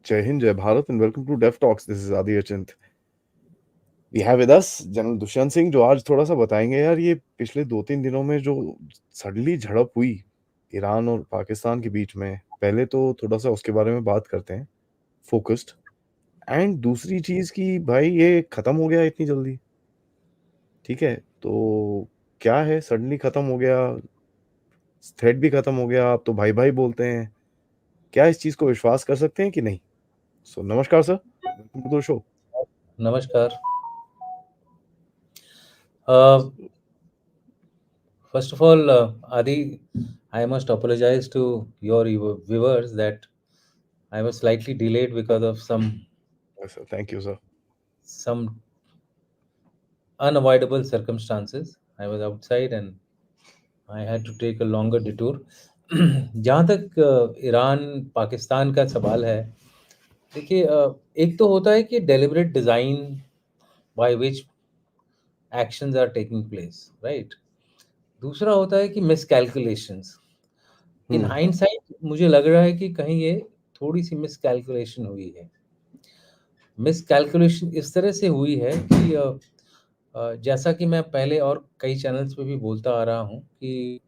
Jai Hind, Jai Bharat, and welcome to Dev Talks. This is Adi Achint. We have with us general Dushyant Singh, जो आज थोड़ा सा बताएंगे यार ये पिछले 2-3 दिनों में जो सडनली झड़प हुई ईरान और पाकिस्तान के बीच में। पहले तो थोड़ा सा उसके बारे में बात करते हैं, फोकस्ड। एंड दूसरी चीज की भाई ये खत्म हो गया इतनी जल्दी, ठीक है? तो क्या है, सडनली खत्म हो गया, थ्रेड भी खत्म हो गया, आप तो भाई भाई बोलते हैं। क्या इस चीज को विश्वास कर सकते हैं कि नहीं? सो नमस्कार sir, welcome to the show. नमस्कार। First of all, Adi, I must apologize to your viewers that I was slightly delayed because of sir thank you sir. some unavoidable circumstances. I was outside and I had to take a longer detour. जहाँ तक Iran Pakistan का सवाल है, देखिए, एक तो होता है कि deliberate design by which actions are taking place, right. दूसरा होता है कि मिसकैलकुलेशंस। इन हाइंडसाइट मुझे लग रहा है कि कहीं ये थोड़ी सी मिसकैलकुलेशन हुई है। मिसकैलकुलेशन इस तरह से हुई है कि जैसा कि मैं पहले और कई चैनल्स पे भी बोलता आ रहा हूँ कि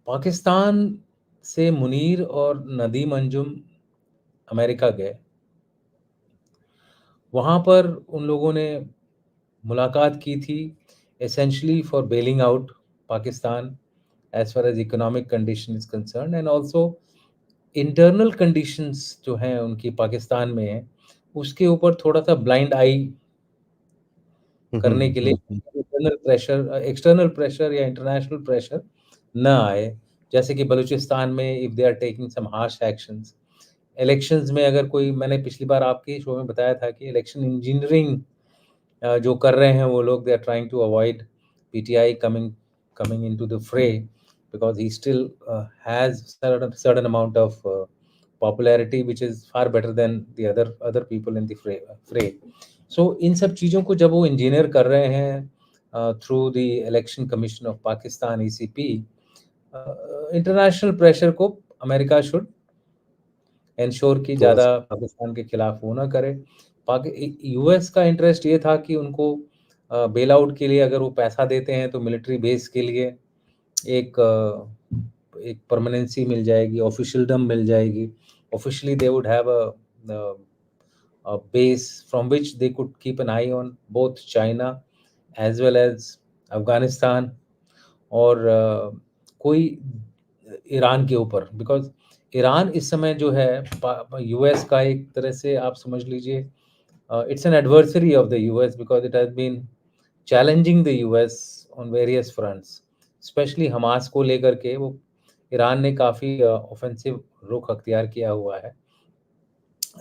पाकिस्तान से मुनीर और नदीम अंजुम अमेरिका गए। वहाँ पर उन लोगों ने मुलाकात की थी, essentially for bailing out Pakistan as far as economic condition is concern, and also internal conditions जो हैं उनकी पाकिस्तान में है, उसके ऊपर थोड़ा सा ब्लाइंड आई करने के लिए एक्सटर्नल प्रेशर या इंटरनेशनल प्रेशर न आए। जैसे कि बलूचिस्तान में if they are taking some harsh actions, elections में अगर कोई, मैंने पिछली बार आपके शो में बताया था कि इलेक्शन इंजीनियरिंग जो कर रहे हैं वो लोग, they are trying to avoid PTI coming into the fray because he still has certain amount of popularity which is far better than the other people in the fray. So इन सब चीज़ों को जब वो इंजीनियर कर रहे हैं through the election commission of Pakistan ECP, international pressure को America should ensure कि थोड़ा ज़्यादा सा पाकिस्तान के खिलाफ वो ना करे। यूएस का इंटरेस्ट ये था कि उनको बेल आउट के लिए अगर वो पैसा देते हैं तो मिलिट्री बेस के लिए एक एक परमानेंसी मिल जाएगी, ऑफिशियलडम मिल जाएगी। Officially they would have a base from which they could keep an eye on both China as well as Afghanistan और कोई ईरान के ऊपर, बिकॉज ईरान इस समय जो है यूएस का एक तरह से आप समझ लीजिए, it's an adversary of the US because it has been challenging the US on various fronts, especially Hamas को लेकर के वो ईरान ने काफ़ी ऑफेंसिव रुख अख्तियार किया हुआ है।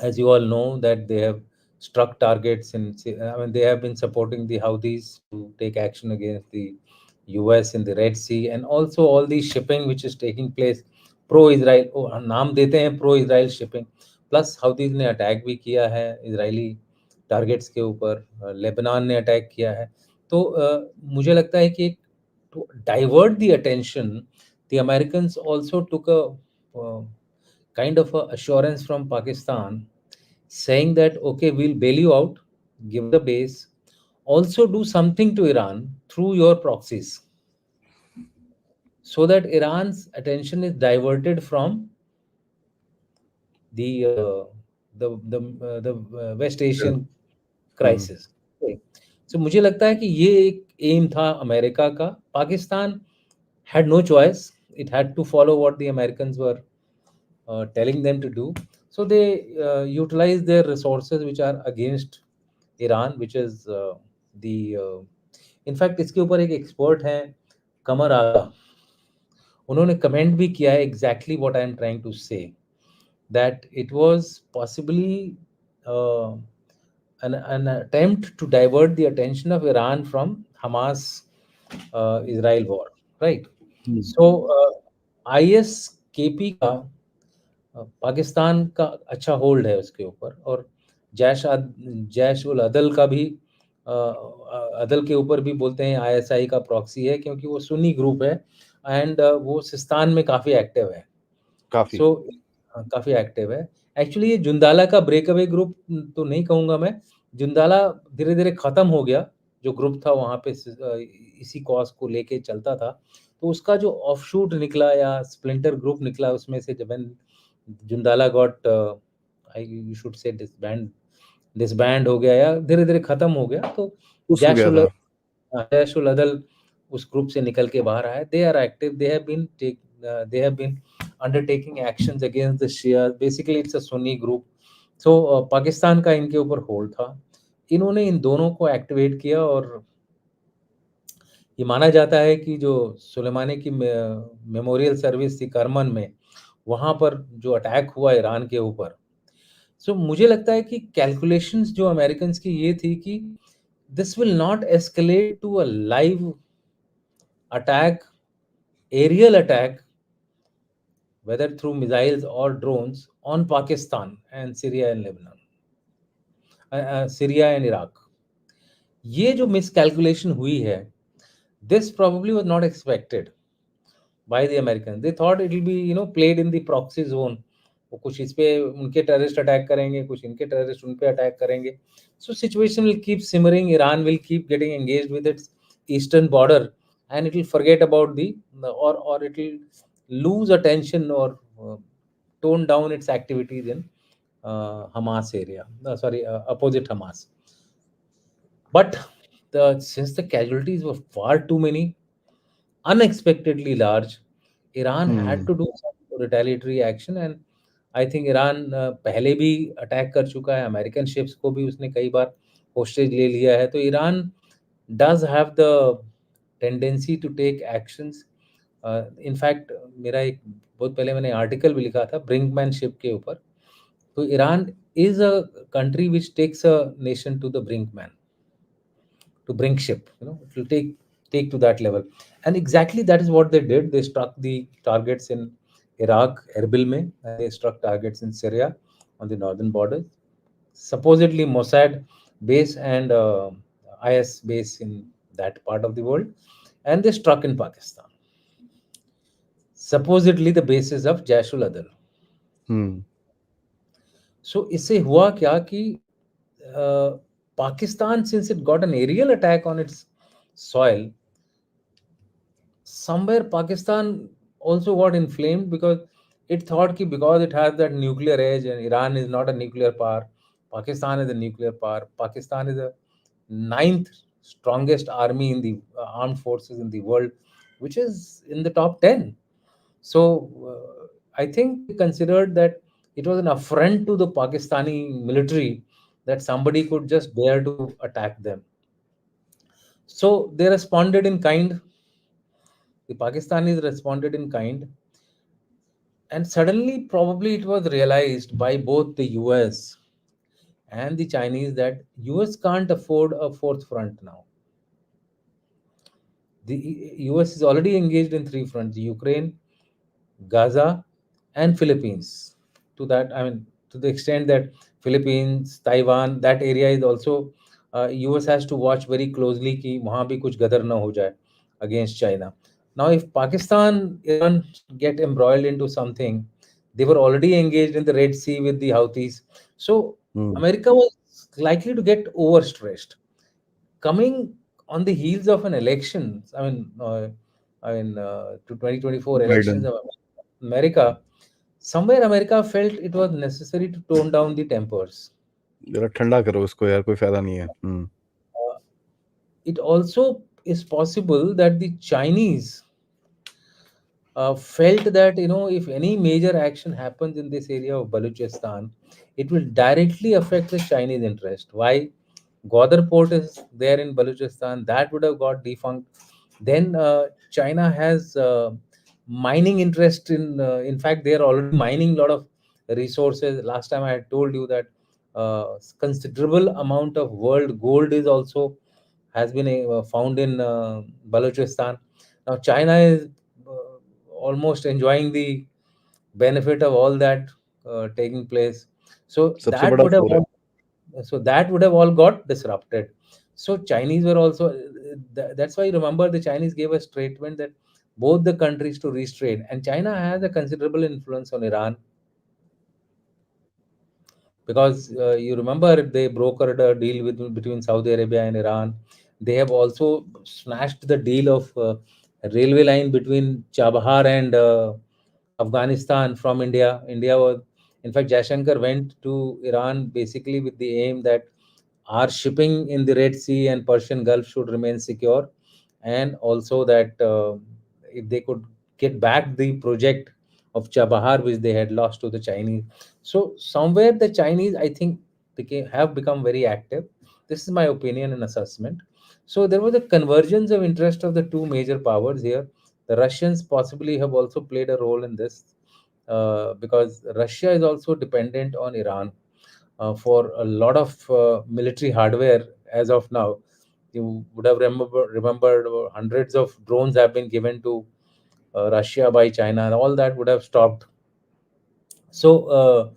As you all know that they have struck targets I mean, they have been supporting the Houthis to take action against the US in the Red Sea, and also all the shipping which is taking place pro-Israel, नाम देते हैं pro-Israel shipping, plus Houthis ने attack भी किया है Israeli targets के ऊपर, Lebanon ने अटैक किया है। तो मुझे लगता है कि to divert the attention, the Americans also took a kind of a assurance from Pakistan saying that, okay, we'll bail you out, give the base, also do something to Iran through your proxies, so that Iran's attention is diverted from the West Asian crisis. Okay. So मुझे लगता है कि ये एक M था America का। Pakistan had no choice, it had to follow what the Americans were telling them to do. So they utilize their resources which are against Iran, which is the in fact इसके ऊपर एक expert हैं कमर आगा, उन्होंने comment भी किया है exactly what I am trying to say, that it was possibly an attempt to divert the attention of Iran from Hamas Israel war, right? So ISKP का पाकिस्तान का अच्छा होल्ड है उसके ऊपर, और जैश उल अदल का भी अदल के ऊपर भी बोलते हैं आईएसआई का प्रॉक्सी है, क्योंकि वो सुन्नी ग्रुप है एंड वो सिस्तान में काफ़ी एक्टिव है। काफी सो काफ़ी एक्टिव है एक्चुअली ये जुंदाला का ब्रेकअवे ग्रुप तो नहीं कहूँगा मैं, जुंदाला धीरे-धीरे खत्म हो गया, जो ग्रुप था वहाँ पे इसी कॉज़ को लेके चलता था। तो उसका जो ऑफशूट निकला या स्प्लिंटर ग्रुप निकला उसमें से जब when Jundallah got I you should say disband हो गया या धीरे-धीरे खत्म हो गया, तो उस हो गया जैश-उल था। जैश-उल अदल उस ग्रुप से निकल के बाहर आया। They are active, they have been undertaking actions against the Shia. Basically it's a Sunni group. So Pakistan का इनके ऊपर होल्ड था। इन्होंने इन दोनों को एक्टिवेट किया और ये माना जाता है कि जो सुलेमानी की मेमोरियल सर्विस थी करमन में, वहाँ पर जो अटैक हुआ ईरान के ऊपर, सो मुझे लगता है कि कैलकुलेशंस जो अमेरिकन्स की ये थी कि this will not escalate to a live attack, aerial attack, whether through missiles or drones on Pakistan and Syria and Lebanon, Syria and Iraq. ये जो मिसकैलकुलेशन हुई है, this probably was not expected by the Americans. They thought it will be played in the proxy zone. वो कुछ इस पे उनके terrorist attack करेंगे, कुछ इनके टेररिस्ट उन पे अटैक करेंगे. So situation will keep simmering. Iran will keep getting engaged with its eastern border, and it will forget about or it will lose attention or tone down its activities in Hamas area. Sorry, opposite Hamas. But since the casualties were far too many, unexpectedly large, Iran had hmm, to do some retaliatory action, and I think Iran पहले भी attack कर चुका है, American ships को भी उसने कई बार hostage ले लिया है, तो Iran does have the tendency to take actions. In fact मेरा एक बहुत पहले मैंने आर्टिकल भी लिखा था ब्रिंकमैन शिप के ऊपर. तो Iran is a country which takes a nation to the brinkman, to bring ship. It will take to that level, and exactly that is what they did. They struck the targets in Iraq, Erbil mein, and they struck targets in Syria on the northern borders. Supposedly Mossad base and IS base in that part of the world, and they struck in Pakistan. Supposedly the bases of Jaish-ul Adal. Hmm, So इससे हुआ क्या कि Pakistan, since it got an aerial attack on its soil, somewhere Pakistan also got inflamed because it thought ki because it has that nuclear edge and Iran is not a nuclear power, Pakistan is a nuclear power. Pakistan is the ninth strongest army in the armed forces in the world, which is in the top 10. So I think they considered that it was an affront to the Pakistani military that somebody could just dare to attack them. So they responded in kind. The Pakistanis responded in kind, and suddenly, probably it was realized by both the US and the Chinese that US can't afford a fourth front now. The US is already engaged in three fronts: Ukraine, Gaza, and Philippines. To that, I mean, to the extent that Philippines, Taiwan, that area is also US has to watch very closely कि वहाँ भी कुछ गदर ना हो जाए against China. Now, if Pakistan, Iran get embroiled into something, they were already engaged in the Red Sea with the Houthis. So hmm, America was likely to get overstretched. Coming on the heels of an election, to 2024 elections Biden, of America, somewhere America felt it was necessary to tone down the tempers. ज़रा ठंडा करो इसको यार, कोई फ़ायदा नहीं है। हुँ, Uh, it also is possible that the Chinese felt that if any major action happens in this area of Baluchistan, it will directly affect the Chinese interest. Why? Gwadar port is there in Baluchistan, that would have got defunct. Then China has mining interest in. In fact, they are already mining a lot of resources. Last time I had told you that considerable amount of world gold is also has been found in Balochistan. Now China is almost enjoying the benefit of all that taking place. So सबसे that बड़ा would have four है। all, got disrupted. So Chinese were also that's why you remember the Chinese gave a statement that both the countries to restrain, and China has a considerable influence on Iran. because you remember they brokered a deal between Saudi Arabia and Iran. They have also snatched the deal of railway line between Chabahar and Afghanistan from India. India was, in fact, Jaishankar went to Iran basically with the aim that our shipping in the Red Sea and Persian Gulf should remain secure, and also that if they could get back the project of Chabahar, which they had lost to the Chinese. So somewhere the Chinese, I think, have become very active. This is my opinion and assessment. So there was a convergence of interest of the two major powers here. The Russians possibly have also played a role in this, because Russia is also dependent on Iran for a lot of military hardware as of now. You would have remembered hundreds of drones have been given to Russia by China, and all that would have stopped. So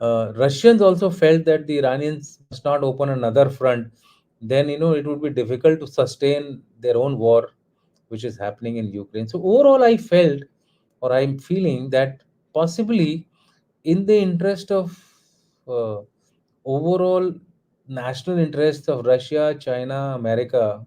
Russians also felt that the Iranians must not open another front. Then it would be difficult to sustain their own war, which is happening in Ukraine. So overall, I felt, or I'm feeling that possibly in the interest of uh, overall national interests of Russia, China, America,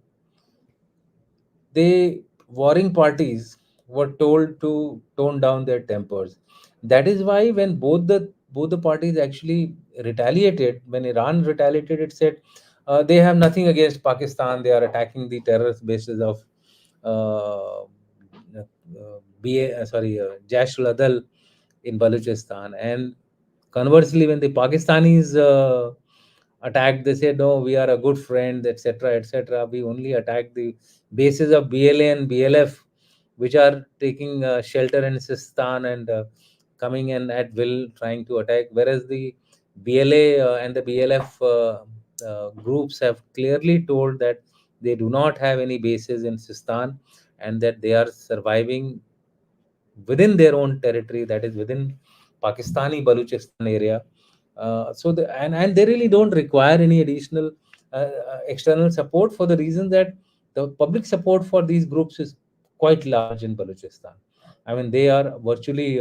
they warring parties were told to tone down their tempers. That is why when both the parties actually retaliated, when Iran retaliated, it said they have nothing against Pakistan. They are attacking the terrorist bases of Jaish-ul-Adal in Baluchistan. And conversely, when the Pakistanis attacked, they said, no, we are a good friend, etc., etc. We only attack the bases of BLA and BLF, which are taking shelter in Sistan and coming in at will, trying to attack. Whereas the BLA and the BLF groups have clearly told that they do not have any bases in Sistan, and that they are surviving within their own territory, that is within Pakistani Baluchistan area. And they really don't require any additional external support, for the reason that the public support for these groups is quite large in Baluchistan. I mean, they are virtually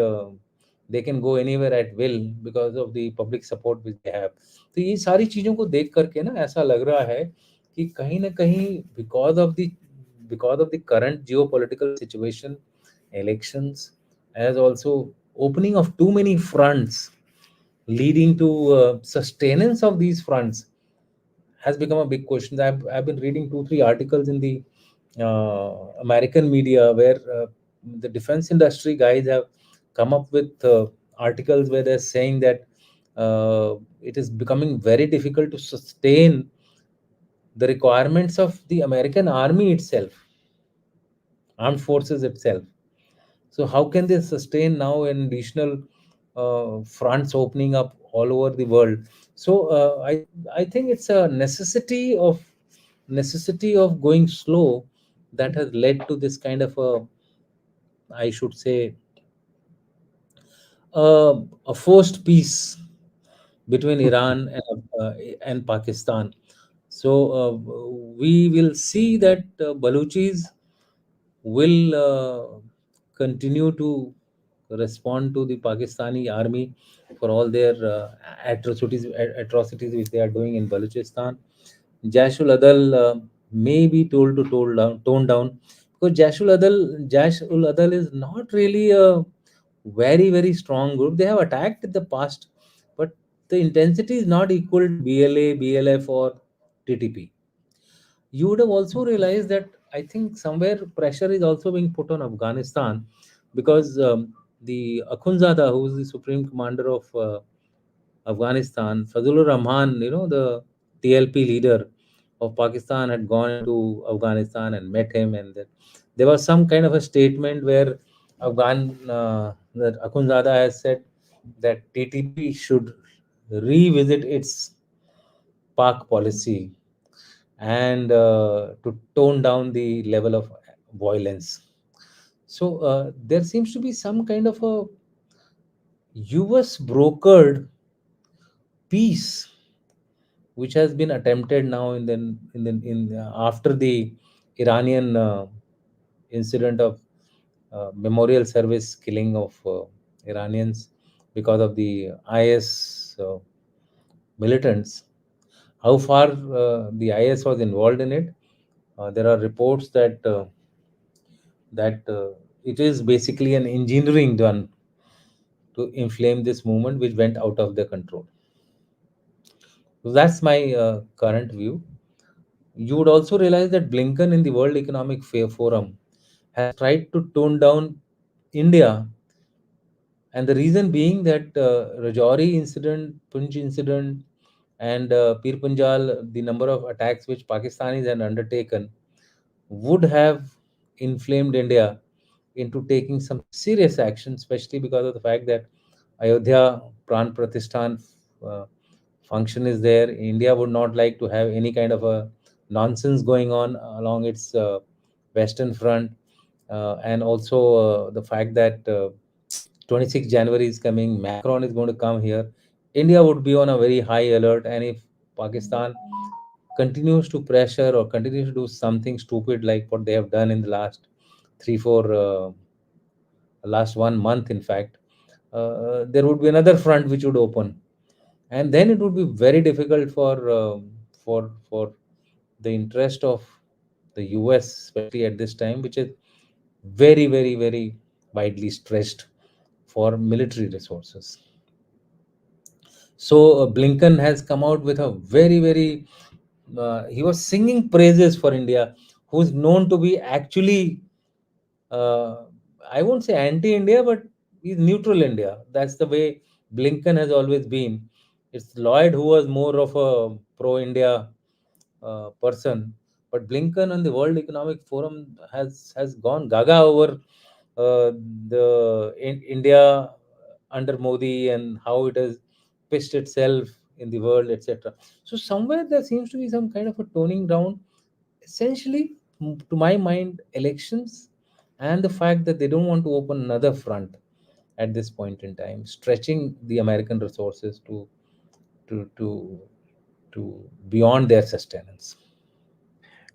they can go anywhere at will because of the public support which they have. तो ये सारी चीजों को देख करके ना ऐसा लग रहा है कि कहीं ना कहीं because of the current geopolitical situation, elections, as also opening of too many fronts, leading to sustenance of these fronts has become a big question. I've been reading two three articles in the American media where the defense industry guys have come up with articles where they're saying that it is becoming very difficult to sustain the requirements of the American army itself, armed forces itself. So how can they sustain now an additional fronts opening up all over the world? So I think it's a necessity of going slow that has led to this kind of a, I should say, a forced peace between Iran and Pakistan. So we will see that Baluchis will continue to respond to the Pakistani army for all their atrocities which they are doing in Baluchistan. Jashul Adal may be told to tone down, because Jashul Adal is not really a very strong group. They have attacked in the past, but the intensity is not equal to BLA, BLF, or TTP. You would have also realized that I think somewhere pressure is also being put on Afghanistan, because the Akhundzada, who is the supreme commander of Afghanistan, Fazlur Rahman, the TLP leader of Pakistan, had gone into Afghanistan and met him, and there was some kind of a statement where that Akhundzada has said that TTP should revisit its Pak policy, and to tone down the level of violence. So there seems to be some kind of a US brokered peace which has been attempted now in after the Iranian incident of memorial service killing of Iranians because of the IS. militants. How far the IS was involved in it? There are reports that it is basically an engineering done to inflame this movement, which went out of their control. So that's my current view. You would also realize that Blinken in the World Economic Forum has tried to tone down India, and the reason being that Rajouri incident, Punj incident, and Pir Punjal, the number of attacks which Pakistanis had undertaken, would have inflamed India into taking some serious action, especially because of the fact that Ayodhya Pran Pratishthan uh, function is there. India would not like to have any kind of a nonsense going on along its western front, and also the fact that 26 January is coming, Macron is going to come here. India would be on a very high alert, and if Pakistan continues to pressure or continues to do something stupid like what they have done in the last 3 4 last 1 month, in fact, there would be another front which would open, and then it would be very difficult for the interest of the US, especially at this time, which is very very very widely stretched for military resources. So Blinken has come out with a very very he was singing praises for India, who's known to be actually uh, I won't say anti-India, but he's neutral India. That's the way Blinken has always been. It's Lloyd who was more of a pro-India person, but Blinken on the World Economic Forum has gone gaga over India under Modi and how it has pitched itself in the world, etc. So somewhere there seems to be some kind of a toning down. Essentially, to my mind, elections and the fact that they don't want to open another front at this point in time, stretching the American resources to to to beyond their sustenance.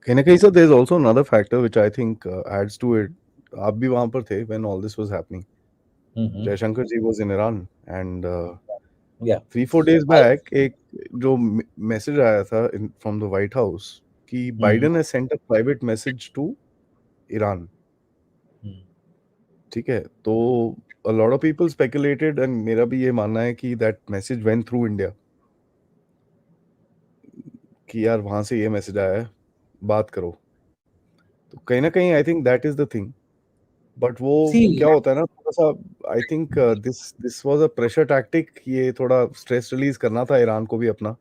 कहीं न कहीं, sir, there's also another factor which I think adds to it. आप भी वहाँ पर थे when all this was happening. Hmm. Jaishankar ji was in Iran and Yeah. 3-4 days I, back एक जो मैसेज आया था from the White House कि Mhm. Biden has sent a private message to Iran. Mhm. ठीक है? तो a lot of people speculated and मेरा भी ये मानना है कि that message went through India कि यार वहाँ से ये मैसेज आया है, बात करो। तो कहीं न कहीं I think that is the thing. But वो See, क्या होता है ना, थोड़ा-सा I think this this was a pressure tactic, ये थोड़ा स्ट्रेस रिलीज़ करना था ईरान को भी अपना।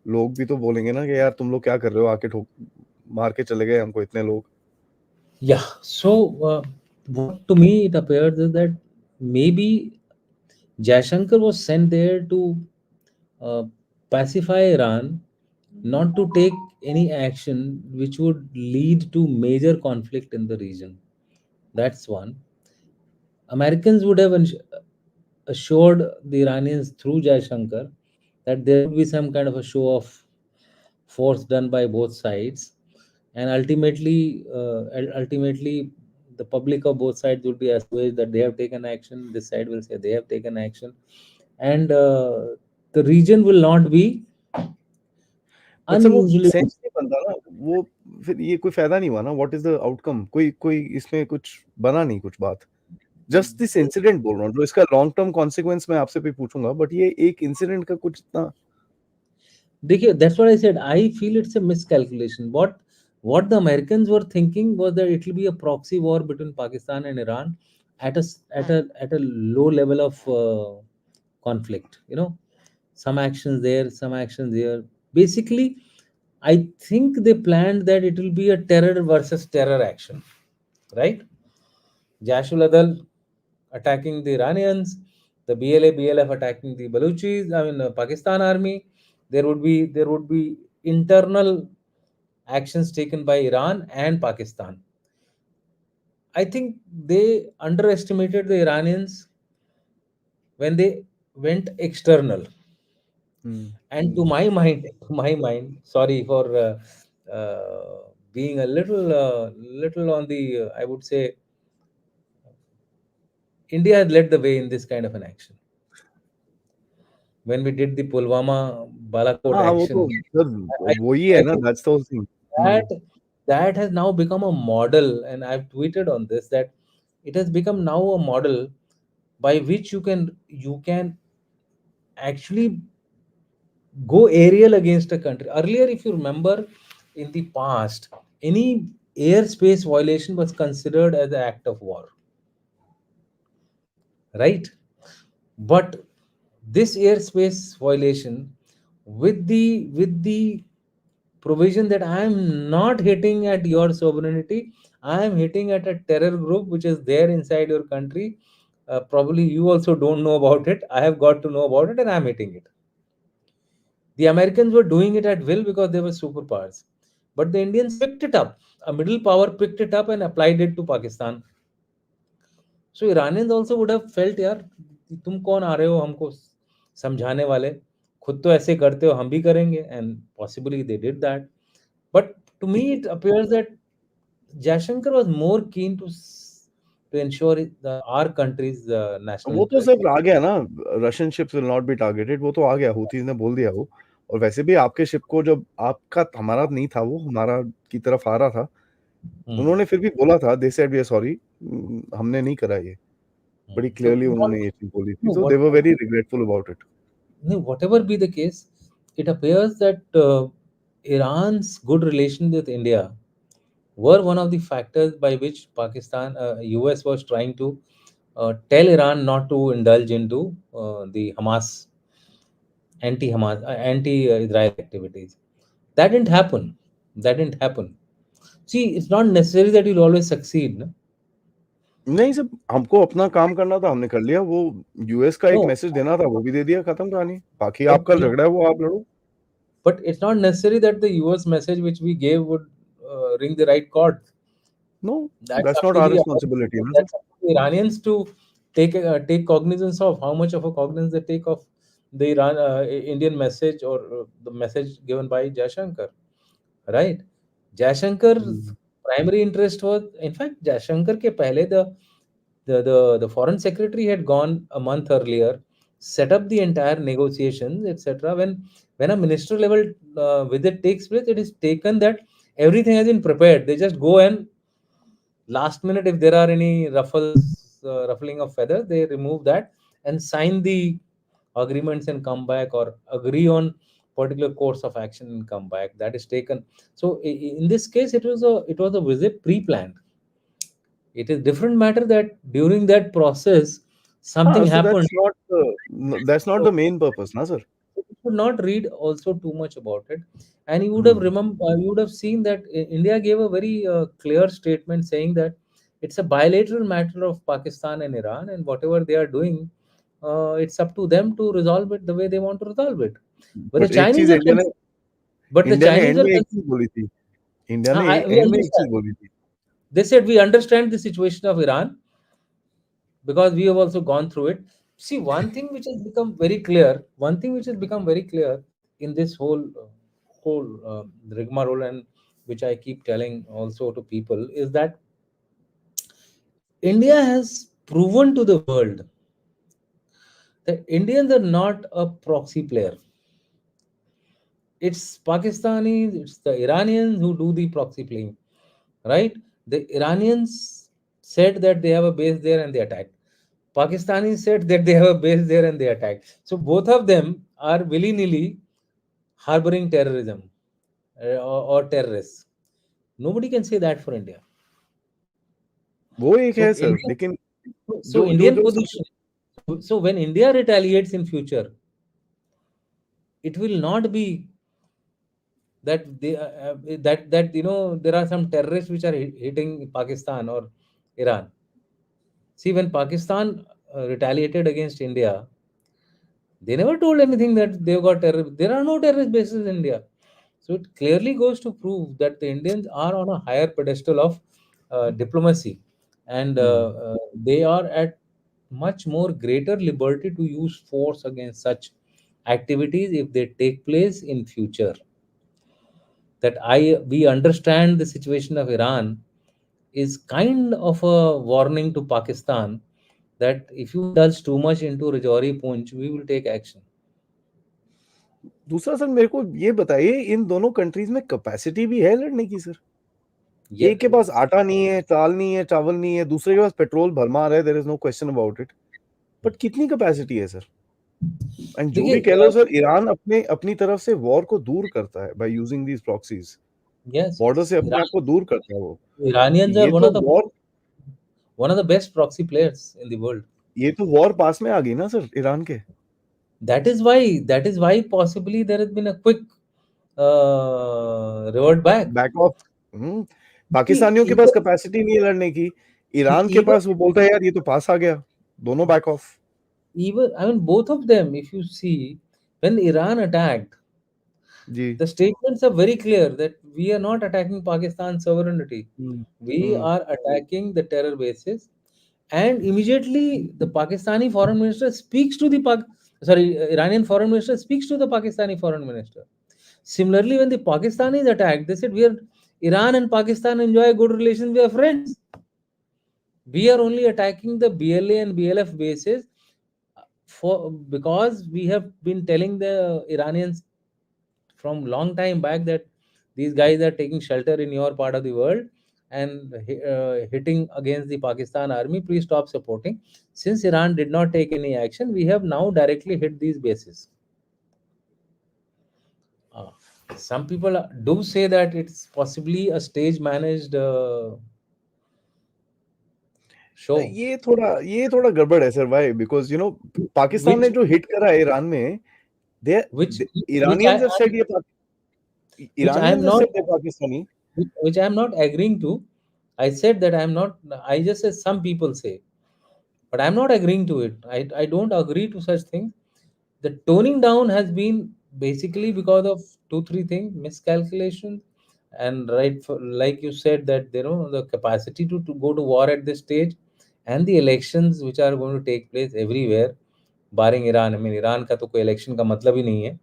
लोग भी तो बोलेंगे ना कि यार तुम लोग क्या कर रहे हो, आके ठोक मार के चले गए हमको इतने लोग। yeah. So, what to me it appears is that maybe Jaishankar was sent there to uh, pacify Iran, not to take any action which would lead to major conflict in the region. That's one. Americans would have assured the Iranians through Jaishankar that there would be some kind of a show of force done by both sides, and ultimately the public of both sides will be assuaged that they have taken action. This side will say they have taken action, and the region will not be but sir वो unusually. Sense नहीं बनता ना, वो फिर ये कोई फ़ायदा नहीं हुआ ना, व्हाट इज़ द आउटकम? कोई कोई इसमें कुछ बना नहीं कुछ बात। जस्ट दिस इंसिडेंट बोल रहा हूँ, जो इसका लॉन्ग टर्म कॉन्सिक्वेंस मैं आपसे भी पूछूँगा, बट ये एक इंसिडेंट का कुछ इतना देखिए, that's what I said. I feel it's a miscalculation. What the Americans were thinking was that it will be a proxy war between Pakistan and Iran at a low level of conflict. Some actions there, some actions here. Basically, I think they planned that it will be a terror versus terror action, right? Jashul Adal attacking the Iranians, the BLA BLF attacking the Baluchis. I mean, Pakistan army. There would be internal actions taken by Iran and Pakistan. I think they underestimated the Iranians when they went external. Hmm, And to my mind, sorry for being a little on the, I would say, India had led the way in this kind of an action. when we did the Pulwama Balakot हाँ, वो action. तो sir I वही है I ना, think that's the whole thing. हुँ। that that has now become a model, and I've tweeted on this, that it has become now a model by which you can actually go aerial against a country. Earlier, if you remember, in the past, any airspace violation was considered as an act of war, right? But this airspace violation, with the provision that I am not hitting at your sovereignty, I am hitting at a terror group which is there inside your country. Probably you also don't know about it. I have got to know about it, and I'm hitting it. The Americans were doing it at will because they were superpowers, but the Indians picked it up. A middle power picked it up and applied it to Pakistan. So Iranians also would have felt, यार तुम कौन आ रहे हो हमको समझाने वाले, खुद तो ऐसे करते हो, हम भी करेंगे. And possibly they did that. But to me it appears that Jaishankar was more keen to ensure our country's national वो तो interest. सिर्फ आ गया ना, Russian ships will not be targeted, वो तो आ गया, हूथीज ने बोल दिया वो। और वैसे भी आपके शिप को जब आपका हमारा नहीं था, वो हमारा की तरफ आ रहा था, Hmm. उन्होंने फिर भी बोला था, they said we are sorry, हमने नहीं करा ये, बड़ी So क्लियरली उन्होंने ये चीज बोली थी, no, तो they were very regretful about it. no, whatever be the case, it appears that Iran's good relations with India were one of the factors by which US was trying to tell Iran not to indulge into the anti-Israel activities. That didn't happen. That didn't happen. See, it's not necessary that you'll always succeed. No, नहीं सब हमको अपना काम करना था, हमने कर लिया, वो यूएस का एक no, मैसेज देना था, वो भी दे दिया, खत्म कहानी, बाकी but आपका झगड़ा है वो आप लड़ो। but it's not necessary that the US message which we gave would ring the right chord. No, That's that's up not to our the responsibility ना sir. that's up to the Iranians to take cognizance of how much of a cognizance they take of the Indian message, or the message given by Jaishankar, right? Jaishankar's primary interest was, in fact, Jaishankar ke pehle the foreign secretary had gone a month earlier, set up the entire negotiations, etc. When a minister level visit takes place, it is taken that everything has been prepared. They just go, and last minute, if there are any ruffling of feathers, they remove that and sign the agreements and come back, or agree on particular course of action and come back. That is taken. So in this case, it was a visit pre-planned. It is different matter that during that process हाँ, something so happened. that's not So the main purpose ना sir. you should not read also too much about it. And hmm. you would have seen that India gave a very clear statement saying that it's a bilateral matter of Pakistan and Iran, and whatever they are doing, it's up to them to resolve it the way they want to resolve it. But the but एक Chinese चीज are but the India ने Chinese and are में एक चीज बोली थी, India ने we and में एक चीज understand. बोली थी। They said we understand the situation of Iran because we have also gone through it. See, one thing which has become very clear in this whole rigmarole, and which I keep telling also to people, is that India has proven to the world that Indians are not a proxy player. It's Pakistanis, it's the Iranians who do the proxy playing, right? The Iranians said that they have a base there and they attacked. Pakistanis said that they have a base there and they attacked. So both of them are willy nilly harboring terrorism, or terrorists. Nobody can say that for India. वो एक So है sir, India, लेकिन so जो जो Indian जो position. So when India retaliates in future, it will not be that there are some terrorists which are hitting Pakistan or Iran. See, when Pakistan retaliated against India, they never told anything that they've got terror. There are no terrorist bases in India. So it clearly goes to prove that the Indians are on a higher pedestal of diplomacy, and hmm. they are at much more greater liberty to use force against such activities if they take place in future. That I we understand the situation of Iran is kind of a warning to Pakistan that if you indulge too much into Rajouri Punch, we will take action. दूसरा sir मेरे को ये बताइए, इन दोनों countries में capacity भी है लड़ने की सर? ये एक के पास आटा नहीं है, दाल नहीं है, चावल नहीं है, दूसरे के पास पेट्रोल भरमार है, there is no question about it, but कितनी कैपेसिटी है सर? एंड जो भी देखिए, कह लो सर, ईरान अपने अपनी तरफ से वॉर को दूर करता है by using these proxies. Yes, border से अपने आप ईरान को दूर करता है वो। Iranians are ये तो war one of the best proxy players in the world. ये तो वॉर पास में आ गई ना सर ईरान के। That is why possibly there has been a quick revert back. Back of. See, पाकिस्तानियों के पास कैपेसिटी नहीं है लड़ने की, ईरान के even पास वो बोलता है यार ये तो पास आ गया, दोनों back of. even I mean both of them. If you see, when Iran attacked, जी। the statements are very clear that we are not attacking Pakistan's sovereignty. Hmm. We hmm. are attacking the terror bases. And immediately the Pakistani foreign minister speaks to the Iranian foreign minister speaks to the Pakistani foreign minister. Similarly, when the Pakistanis attacked, they said, "We are Iran and Pakistan enjoy good relations. We are friends. We are only attacking the BLA and BLF bases for because we have been telling the Iranians from long time back that these guys are taking shelter in your part of the world and hitting against the Pakistan army. Please stop supporting. Since Iran did not take any action, we have now directly hit these bases." Uh, some people do say that it's possibly a stage managed show, ये थोड़ा गड़बड़ है sir भाई, because you know Pakistan ने which जो hit करा है Iran में, दे which which I Iranians have said, ये which I am Iranians have not said they Pakistani. which I am not agreeing to. I said that I am not. I just said some people say, but I'm not agreeing to it. I don't agree to such things. The toning down has been basically because of two three things: miscalculation, and right for, like you said, that the capacity to go to war at this stage, and the elections which are going to take place everywhere, barring Iran. I mean, Iran का तो कोई election का मतलब ही नहीं है,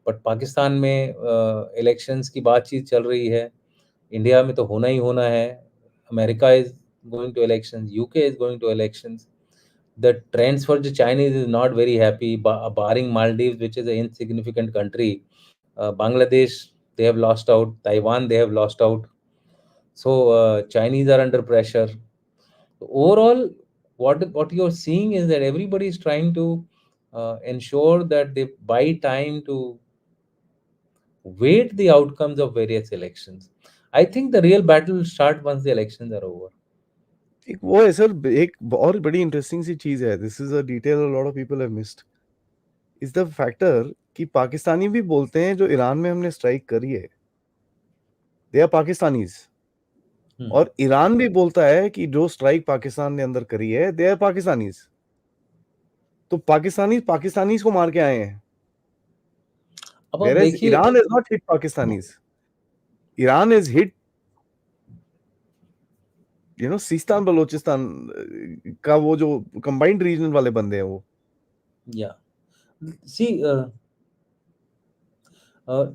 but Pakistan में elections की बातचीत चल रही है, इंडिया में तो होना ही होना है, America is going to elections, UK is going to elections. The trends for the Chinese is not very happy, barring Maldives, which is an insignificant country. Bangladesh, they have lost out. Taiwan, they have lost out. So Chinese are under pressure. Overall, what you're seeing is that everybody is trying to ensure that they buy time to wait the outcomes of various elections. I think the real battle will start once the elections are over. एक वो है sir, एक और बड़ी interesting सी चीज है, this is a detail a lot of people have missed, is the factor कि पाकिस्तानी भी बोलते हैं जो ईरान में हमने स्ट्राइक करी है, दे आर पाकिस्तानीज। Hmm. और ईरान भी बोलता है कि जो स्ट्राइक पाकिस्तान ने अंदर करी है, दे आर पाकिस्तानीज। तो पाकिस्तानी पाकिस्तानीज को मार के आए हैं, अब आप वेयर एज देखिए, Iran is not hit Pakistanis, Iran is hit Sistan Balochistan का वो जो कंबाइंड रीजन वाले बंदे हैं वो। yeah, see, uh,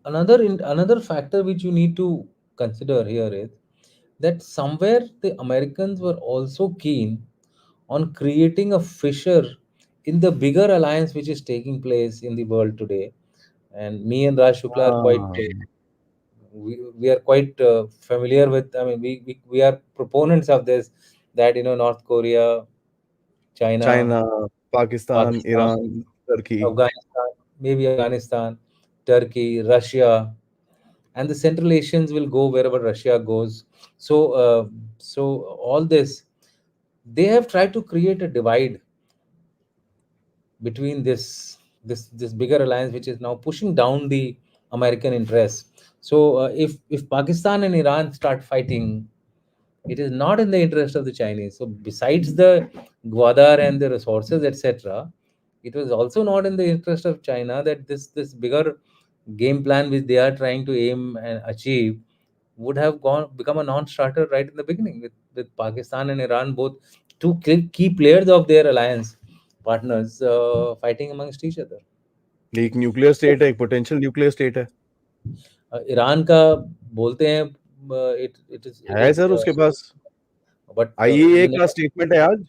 another factor which you need to consider here is that somewhere the Americans were also keen on creating a fissure in the bigger alliance which is taking place in the world today. And me and Raj Shukla are quite हाँ, we are quite familiar with. I mean, we are proponents of this, that North Korea, China, China, Pakistan, Pakistan, Iran, Turkey. Afghanistan, maybe Afghanistan, Turkey, Russia, and the Central Asians will go wherever Russia goes. So all this, they have tried to create a divide between this bigger alliance, which is now pushing down the American interests. So if Pakistan and Iran start fighting, it is not in the interest of the Chinese. So besides the Gwadar and the resources, etc., it was also not in the interest of China that this bigger game plan which they are trying to aim and achieve would have gone become a non-starter right in the beginning, with Pakistan and Iran both two key players of their alliance partners fighting amongst each other. एक nuclear state है, एक potential nuclear state Iran का बोलते हैं, it है is sir उसके पास। But IAA का statement है आज।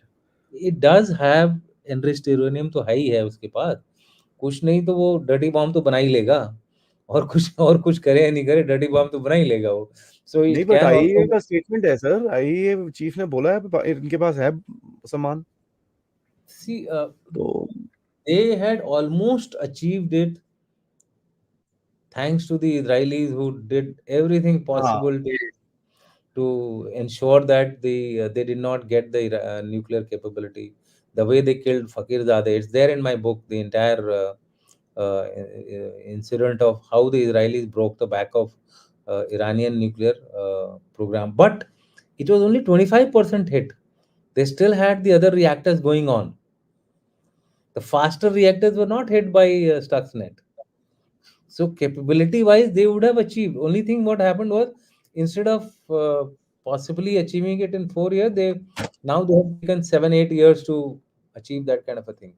it does have enriched uranium, तो है ही है उसके पास, कुछ नहीं तो वो डर्टी बॉम्ब तो बना ही लेगा, और कुछ करे या नहीं करे, डर्टी बॉम्ब तो बना ही लेगा वो। सो नहीं, it but can IAA also का स्टेटमेंट है सर, आईएए चीफ ने बोला है इनके पास है सामान। सी, तो they had almost achieved it thanks to the Israelis who did everything हाँ, possible to ensure that they did not get the nuclear capability. The way they killed Fakirzadeh, it's there in my book, the entire incident of how the Israelis broke the back of Iranian nuclear program. But it was only 25% hit. They still had the other reactors going on. The faster reactors were not hit by Stuxnet. So capability wise, they would have achieved. Only thing what happened was, instead of possibly achieving it in 4 years, they have taken 7 8 years to achieve that kind of a thing,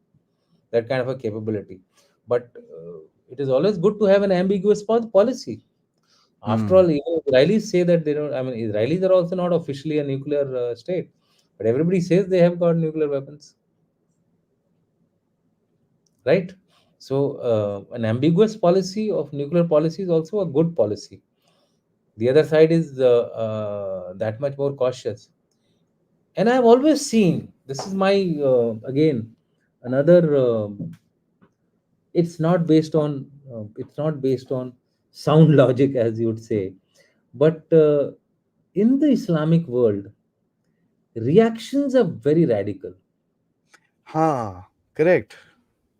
that kind of a capability. But it is always good to have an ambiguous policy. After hmm, all, even Israelis say that they don't. I mean, Israelis are also not officially a nuclear state, but everybody says they have got nuclear weapons, right? So an ambiguous policy of nuclear policy is also a good policy. The other side is that much more cautious. And I've always seen, this is my again another. It's not based on sound logic, as you would say, but in the Islamic world, reactions are very radical. हाँ, correct,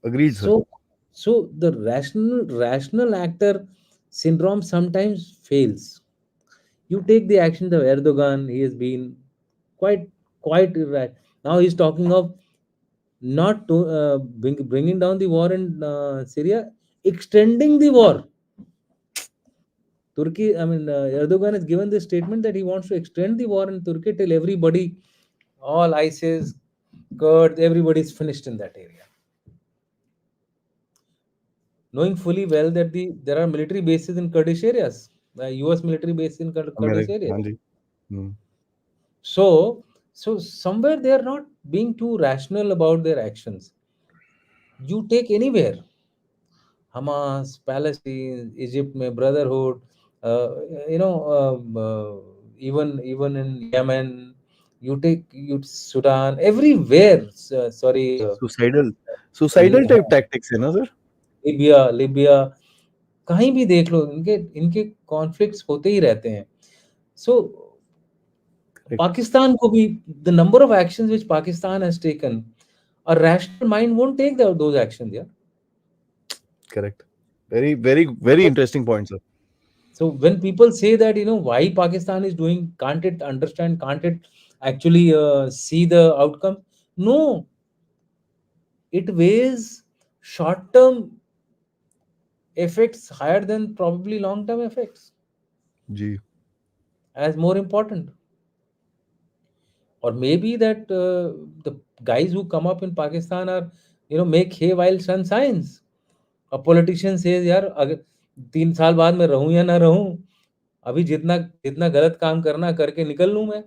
agreed sir. So, so the rational actor syndrome sometimes fails. You take the actions of Erdogan; he has been quite right. Now he's talking of not to bringing down the war in Syria, extending the war. Turkey, I mean, Erdogan has given this statement that he wants to extend the war in Turkey till everybody, all ISIS, Kurds, everybody is finished in that area, knowing fully well that there are military bases in Kurdish areas, U.S. military bases in Kurdish America, areas. हाँ जी। हम्म, So, so somewhere they are not being too rational about their actions. You take anywhere, Hamas, Palestine, Egypt, mein Brotherhood, uh, you know, even in Yemen, you take Sudan, everywhere. Sorry, suicidal suicidal type tactics है ना sir? Libya, कहीं भी देख लो, इनके इनके conflicts होते ही रहते हैं. सो करेक्ट, पाकिस्तान को भी, the number of actions which Pakistan has taken, a rational mind won't take those actions. Yeah. Correct. Very very very interesting point sir. So when people say that, why Pakistan is doing, can't it understand, can't it actually see the outcome? No, it weighs short-term effects higher than probably long-term effects जी, as more important. Or maybe that the guys who come up in Pakistan are, make hay while sun shines. A politician says, यार अगर 3 साल बाद मैं रहूं या ना रहूं, अभी जितना जितना गलत काम करना करके निकल लूं मैं.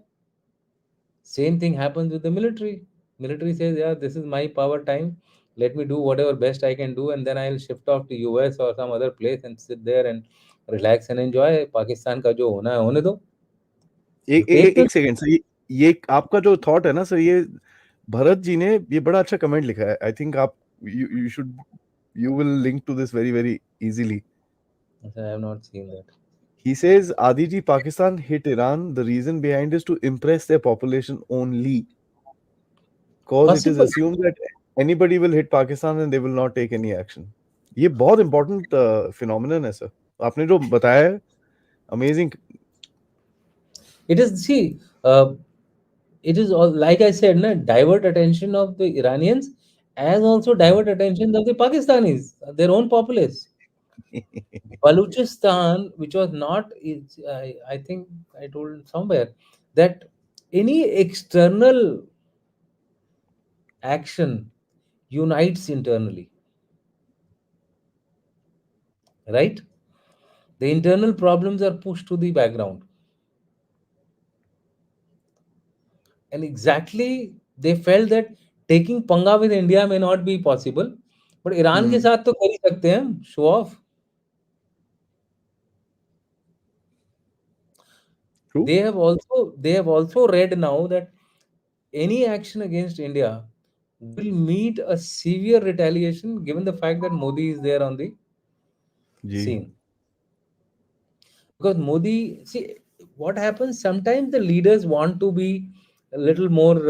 Same thing happens with the military. Military says, yeah, this is my power time. Let me do whatever best I can do, and then I'll shift off to US or some other place and sit there and relax and enjoy. Pakistan का जो होना है होने दो. You take the. एक second sir, ये आपका जो थॉट है ना सर, ये भरत जी ने ये बड़ा अच्छा कमेंट लिखा है। आई थिंक आप you you should you will link to this very very easily. I have not seen that. He says, Adi ji, Pakistan hit Iran. The reason behind is to impress their population only. Because it is Possible. assumed that anybody will hit Pakistan and they will not take any action. ये बहुत important phenomenon है sir. आपने जो बताया है, amazing। It is, see, it is all, like I said, na, divert attention of the Iranians as also divert attention of the Pakistanis, their own populace. Baluchistan, which was not, I think I told somewhere that any external action unites internally, right? The internal problems are pushed to the background. And exactly they felt that taking Panga with India may not be possible. But Iran के Hmm. साथ तो कर ही सकते हैं हम show off. True. They have also read now that any action against India will meet a severe retaliation given the fact that Modi is there on the जी, scene. Because Modi, see what happens sometimes the leaders want to be a little more,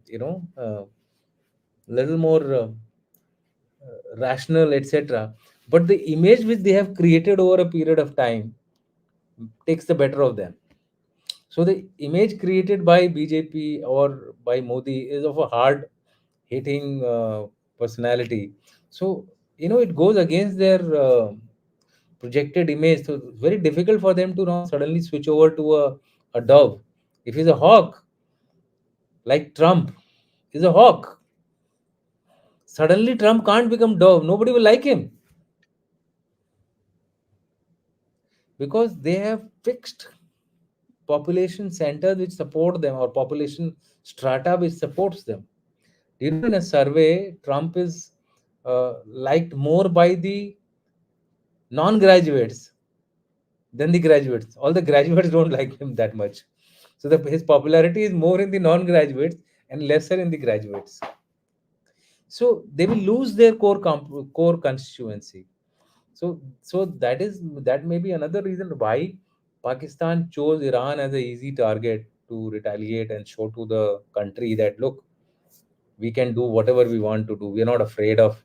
you know, little more rational, etc. But the image which they have created over a period of time takes the better of them. So the image created by BJP or by Modi is of a hard hitting personality. So it goes against their projected image. So it's very difficult for them to now suddenly switch over to a dove. If he's a hawk, like Trump is a hawk, suddenly Trump can't become dove. Nobody will like him because they have fixed population centers which support them or population strata which supports them. In a survey, Trump is liked more by the non-graduates than the graduates. All the graduates don't like him that much. So his popularity is more in the non-graduates and lesser in the graduates. So they will lose their core constituency. So that may be another reason why Pakistan chose Iran as an easy target to retaliate and show to the country that look, we can do whatever we want to do. We are not afraid of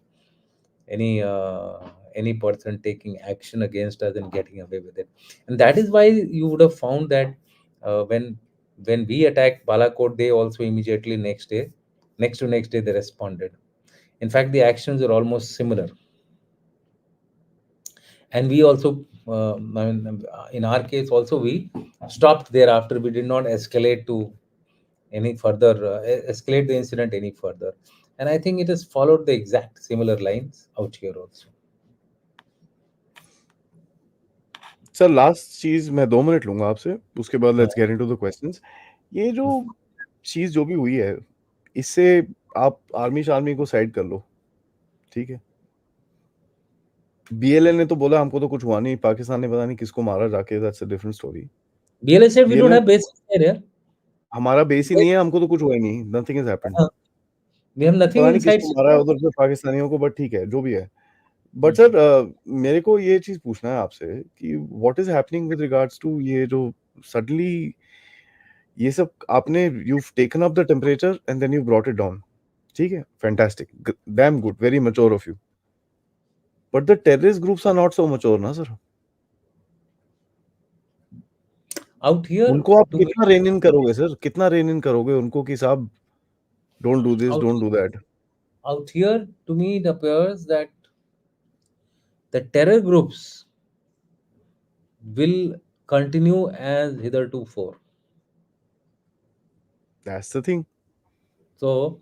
any uh, any person taking action against us and getting away with it. And that is why you would have found that when we attacked Balakot, they also immediately next day they responded. In fact, the actions are almost similar. And we also in our case also we stopped there after. We did not escalate to any further escalate the incident any further. And I think it has followed the exact similar lines out here also. Sir last चीज़ मैं 2 minute लूँगा आपसे, उसके बाद हाँ, let's get into the questions. ये जो चीज़ जो भी हुई है, इससे आप आर्मी-शार्मी को साइड कर लो, ठीक है? बीएलए ने तो बोला हमको तो कुछ हुआ नहीं, पाकिस्तान ने पता नहीं किसको मारा जाके, that's a different story. BLS said we don't BLA have bases there, yeah. हमारा बेस ही नहीं है, हमको तो कुछ हुआ ही नहीं, nothing has happened. Uh, we have nothing पता नहीं inside. किसको मारा है उधर पे पाकिस्तानियों को, बट ठीक है, जो भी है। But Mhm. सर मेरे को ये चीज़ पूछना है आपसे कि what is happening with regards to ये जो सडनली ये सब आपने you've taken up the temperature and then you brought it down. ठीक है, fantastic, damn good, very mature of you. But the terrorist groups are not so mature ना sir. Out here उनको आप to me, कितना rain इन करोगे sir? कितना rain इन करोगे उनको कि साहब don't do this, out, don't do that? out here to me it appears that the terror groups will continue as hitherto. That's the thing. So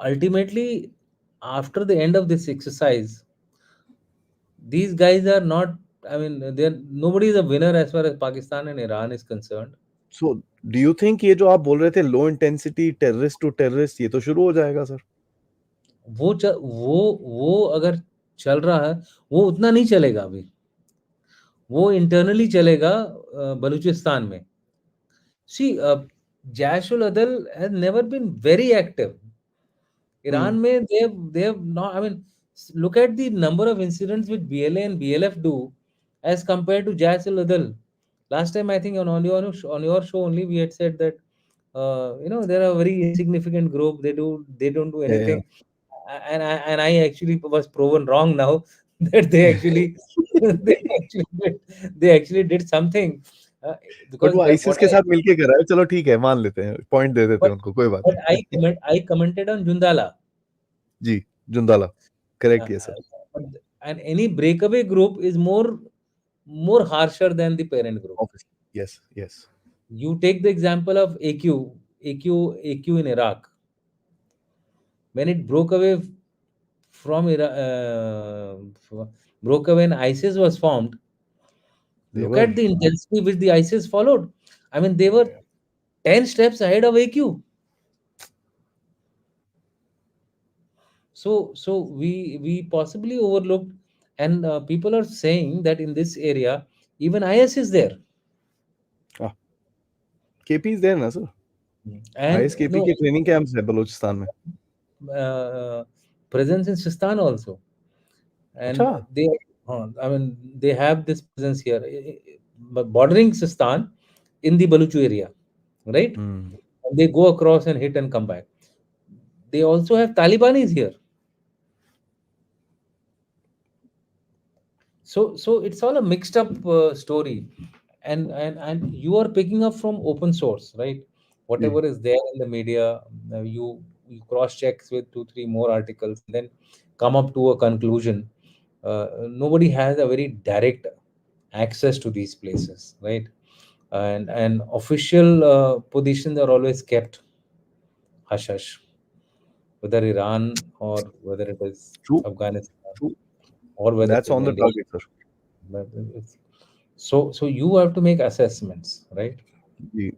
ultimately, after the end of this exercise, these guys are not. I mean, they're nobody is a winner as far as Pakistan and Iran is concerned. So do you think ये जो आप बोल रहे थे low intensity terrorist to terrorist ये तो शुरू हो जाएगा सर? वो अगर चल रहा है, वो उतना नहीं चलेगा अभी। वो इंटरनली चलेगा बलूचिस्तान में। See, Jaish ul Adal has never been very active. Hmm. Iran mein they have not. I mean, look at the number of incidents which BLA and BLF do as compared to Jaish ul Adal. Last time I think on your show only we had said that they're a very insignificant group. They don't do Yeah, yeah. anything, and I actually was proven wrong now that they actually they actually did something uh, but because वो ISIS what के साथ मिलके करा है, चलो ठीक है, मान लेते हैं, पॉइंट दे देते but हैं उनको, कोई बात but I नहीं। comment I commented on Jundala. जी, Jundallah, correct, Uh, yes sir. and any breakaway group is more harsher than the parent group. Obviously, yes, yes. You take the example of AQ in Iraq. When it broke away from Iraq, broke away when ISIS was formed, look there at the intensity which the ISIS followed. I mean, they were 10 steps ahead of AQ. So we possibly overlooked, and people are saying that in this area even IS is there. Ah, KP is there ना sir? And ISKP no, के training camps है बलूचिस्तान में. uh, presence in Sistan also, अच्छा. and they, I mean, they have this presence here, but bordering Sistan in the Baluchu area, right? Hmm. And they go across and hit and come back. They also have Talibanis here. So it's all a mixed up story, and you are picking up from open source, right? जी. Whatever is there in the media, you cross checks with two three more articles and then come up to a conclusion. Nobody has a very direct access to these places, right? And official positions are always kept hush hush, whether Iran or whether it is True. Afghanistan True. or whether it That's is on the India. target, sir. But so you have to make assessments, right? जी.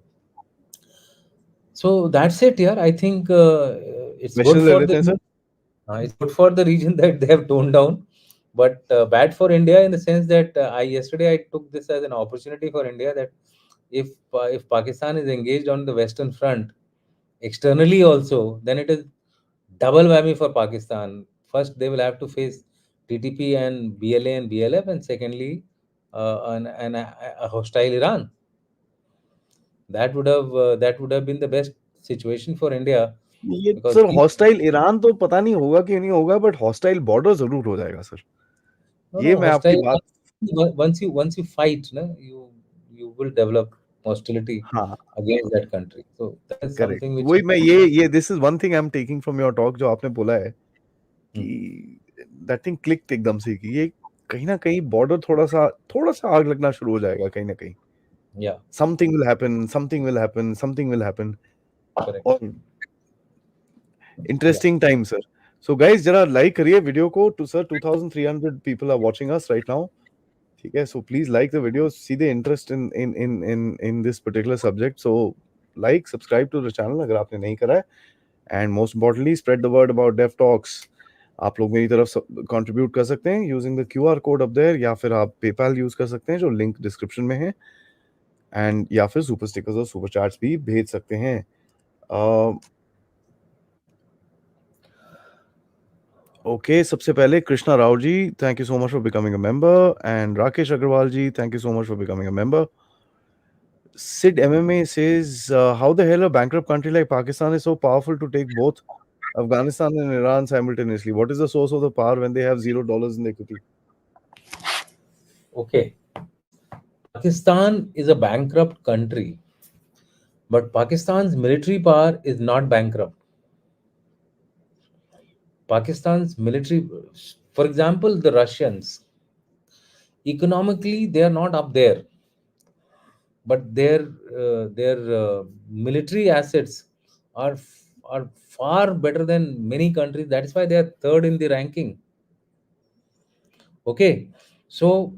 So that's it. Yeah, I think it's good question ले for the लेते हैं sir. region that they have toned down, but bad for India in the sense that I yesterday I took this as an opportunity for India, that if Pakistan is engaged on the Western Front externally also, then it is double whammy for Pakistan. First, they will have to face TTP and BLA and BLF, and secondly, a hostile Iran. That would have been the best situation for India, ये because sir hostile Iran तो पता नहीं होगा कि नहीं होगा, but hostile border जरूर हो जाएगा सर. no, ये no, मैं आपकी hostile, बात. once you fight, no, you will develop hostility हाँ. against that country. So that is correct. something which वही मैं ये this is one thing I am taking from your talk, जो आपने बोला है Hmm. कि दैट थिंग क्लिक्ड एकदम से कि ये कहीं ना कहीं बॉर्डर थोड़ा सा आग लगना शुरू हो जाएगा कहीं ना कहीं. Yeah, something will happen, something will happen, something will happen. correct. Yeah. Interesting time sir. So guys जरा लाइक करिए वीडियो को. To sir 2300 people are watching us right now. ठीक है, so please like the video, see the interest in this particular subject. So like subscribe to the channel अगर आपने नहीं करा है, and most importantly spread the word about Dave Talks. आप लोग मेरी तरफ कंट्रीब्यूट कर सकते हैं using the QR code up there, या फिर आप पेपैल यूज कर सकते हैं जो लिंक डिस्क्रिप्शन में है, एंड या फिर सुपर स्टिकर्स और सुपर चार्ट्स भी भेज सकते हैं. ओके, सबसे पहले Krishna Rao ji, thank you so much for becoming a member, and Rakesh Agarwal ji, thank you so much for becoming a member. Sid MMA says, how the hell a bankrupt country like Pakistan is so powerful to take both Afghanistan and Iran simultaneously? What is the source of the power when they have $0 in equity? Okay. Pakistan is a bankrupt country, but Pakistan's military power is not bankrupt. Pakistan's military, for example, the Russians, economically they are not up there, but their military assets are far better than many countries. That is why they are third in the ranking. Okay, so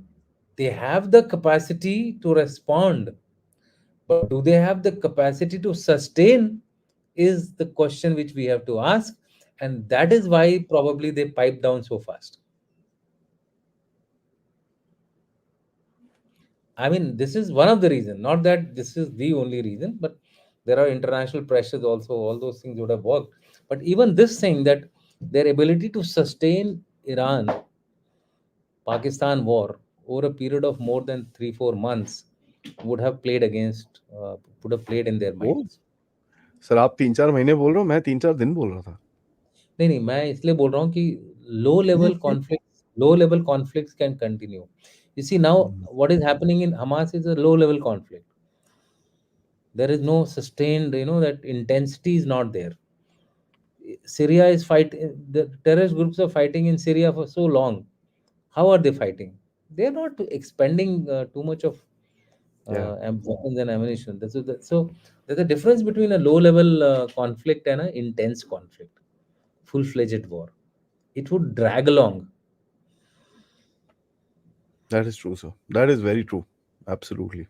they have the capacity to respond, but do they have the capacity to sustain? Is the question which we have to ask, and that is why probably they pipe down so fast. I mean, this is one of the reasons, not that this is the only reason, but there are international pressures also. All those things would have worked. But even this thing, that their ability to sustain Iran Pakistan war over a period of more than 3 4 months would have played would have played in their वो minds. Sir आप 3-4 महीने बोल रहे हो, मैं 3-4 दिन बोल रहा था. नहीं नहीं, मैं इसलिए बोल रहा हूँ कि low level conflicts can continue. You see, now what is happening in Hamas is a low level conflict. There is no sustained, that intensity is not there. Syria is fighting, the terrorist groups are fighting in Syria for so long. How are they fighting? They are not expending too much of Yeah, weapons and ammunition. So there's a difference between a low level conflict and an intense conflict, full fledged war. It would drag along. that is true, sir. That is very true. Absolutely.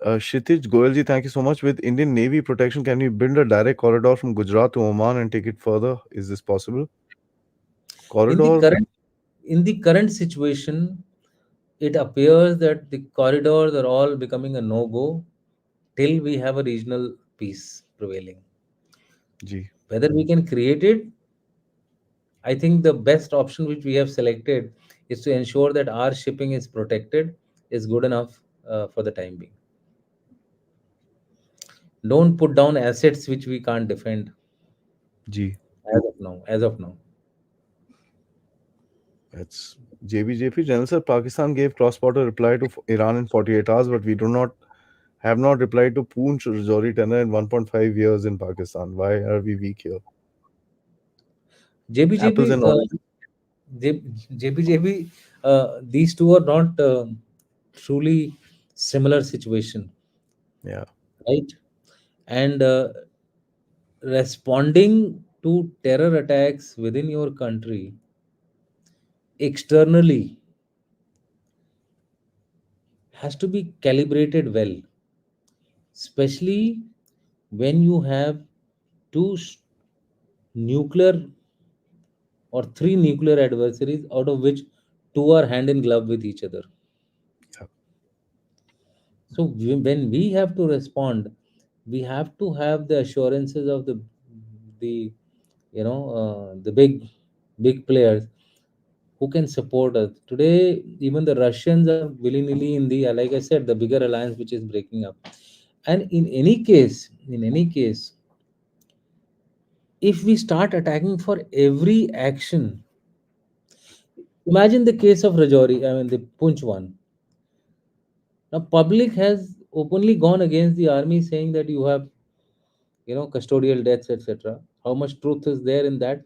Kshitij Goyalji, thank you so much. With Indian Navy protection, can we build a direct corridor from Gujarat to Oman and take it further? Is this possible? In the Corridor? current in the current situation, it appears that the corridors are all becoming a no-go till we have a regional peace prevailing. Ji, Whether we can create it, I think the best option which we have selected is to ensure that our shipping is protected, is good enough for the time being. Don't put down assets which we can't defend ji. as of now. As of now, It's JBJP. General sir, Pakistan gave cross-border reply to Iran in 48 hours, but we do not have not replied to Poonch Rajouri tenor in 1.5 years in Pakistan. Why are we weak here? Apples JBJB, and oranges. JBJB, these two are not truly similar situation, Yeah, right? And responding to terror attacks within your country externally has to be calibrated well, especially when you have two nuclear or three nuclear adversaries, out of which two are hand in glove with each other. yeah, So when we have to respond, we have to have the assurances of the the big players who can support us. Today, even the Russians are willy nilly in the, like I said, the bigger alliance which is breaking up. And in any case, if we start attacking for every action, imagine the case of Rajouri, I mean the Punch one. Now, public has openly gone against the army, saying that you have, custodial deaths, etc. How much truth is there in that?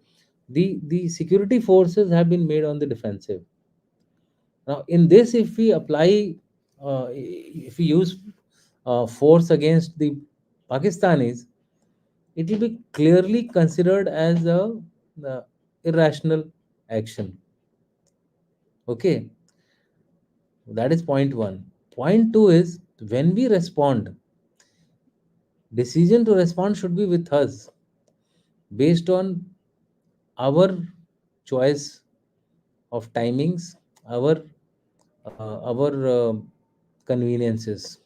The security forces have been made on the defensive. Now, in this, if we apply, if we use force against the Pakistanis, it will be clearly considered as a irrational action. Okay, that is point one. Point two is, when we respond, decision to respond should be with us based on our choice of timings, our conveniences.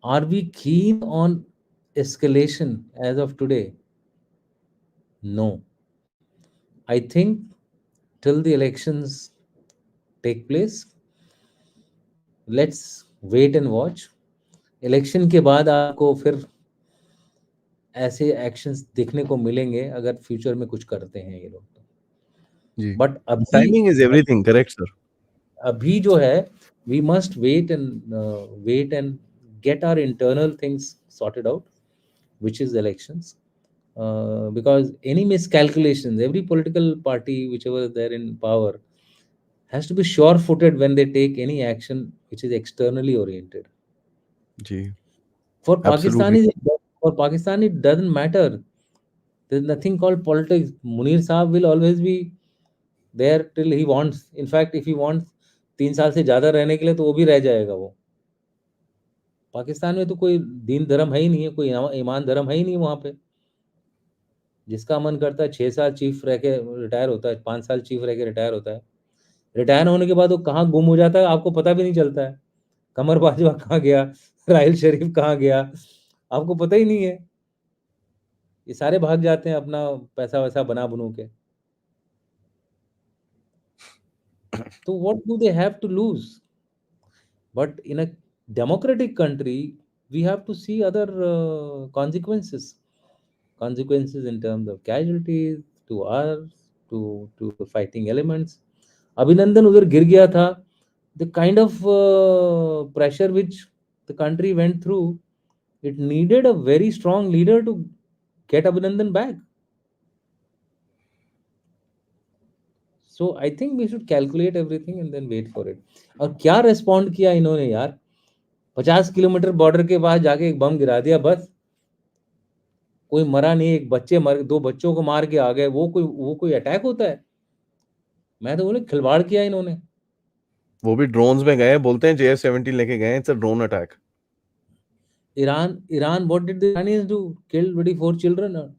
Are we keen on escalation as of today? No. I think till the elections take place, let's wait and watch. Election के बाद आपको फिर ऐसे actions देखने को मिलेंगे अगर future में कुछ करते हैं ये लोग तो। ji. बट अभी Timing is everything, correct, sir? अभी जो है, we must wait and get our internal things sorted out, which is elections. Because any miscalculations, every political party whichever is there in power has to be sure footed when they take any action which is externally oriented. Ji, For absolutely. Pakistanis, for Pakistan, it doesn't matter. There's nothing called politics. Munir Saab will always be there till he wants. In fact, if he wants 3 साल से ज्यादा रहने के लिए, तो वो भी रह जाएगा वो। पाकिस्तान में तो कोई दीन धर्म है ही नहीं है, कोई ईमान धर्म है ही नहीं वहां पे। जिसका मन करता है 6 साल चीफ रह के रिटायर होता है, 5 साल चीफ रह के रिटायर होता है। रिटायर होने के बाद वो कहाँ गुम हो जाता है आपको पता भी नहीं चलता है। कमर बाजवा कहाँ गया, राहिल शरीफ कहाँ गया, आपको पता ही नहीं है। ये सारे भाग जाते हैं अपना पैसा वैसा बना बनू के। तो what do they have to lose? But in a democratic country, we have to see other consequences in terms of casualties to us, to the fighting elements. Abhinandan udhar gir gaya tha. The kind of pressure which the country went through, it needed a very strong leader to get Abhinandan back. So I think we should calculate everything and then wait for it. और क्या respond किया इन्होंने यार? 50 kilometre border के पास जाके एक बम गिरा दिया बस। कोई मरा नहीं, एक बच्चे मर, दो बच्चों को मार के आ गए। वो कोई अटैक होता है? मैं तो बोले खिलवाड़ किया इन्होंने। वो भी ड्रोन्स में गए, बोलते हैं JF-17 लेके गए, it's a drone attack. Iran, what did the Iranians do? Killed 24 children?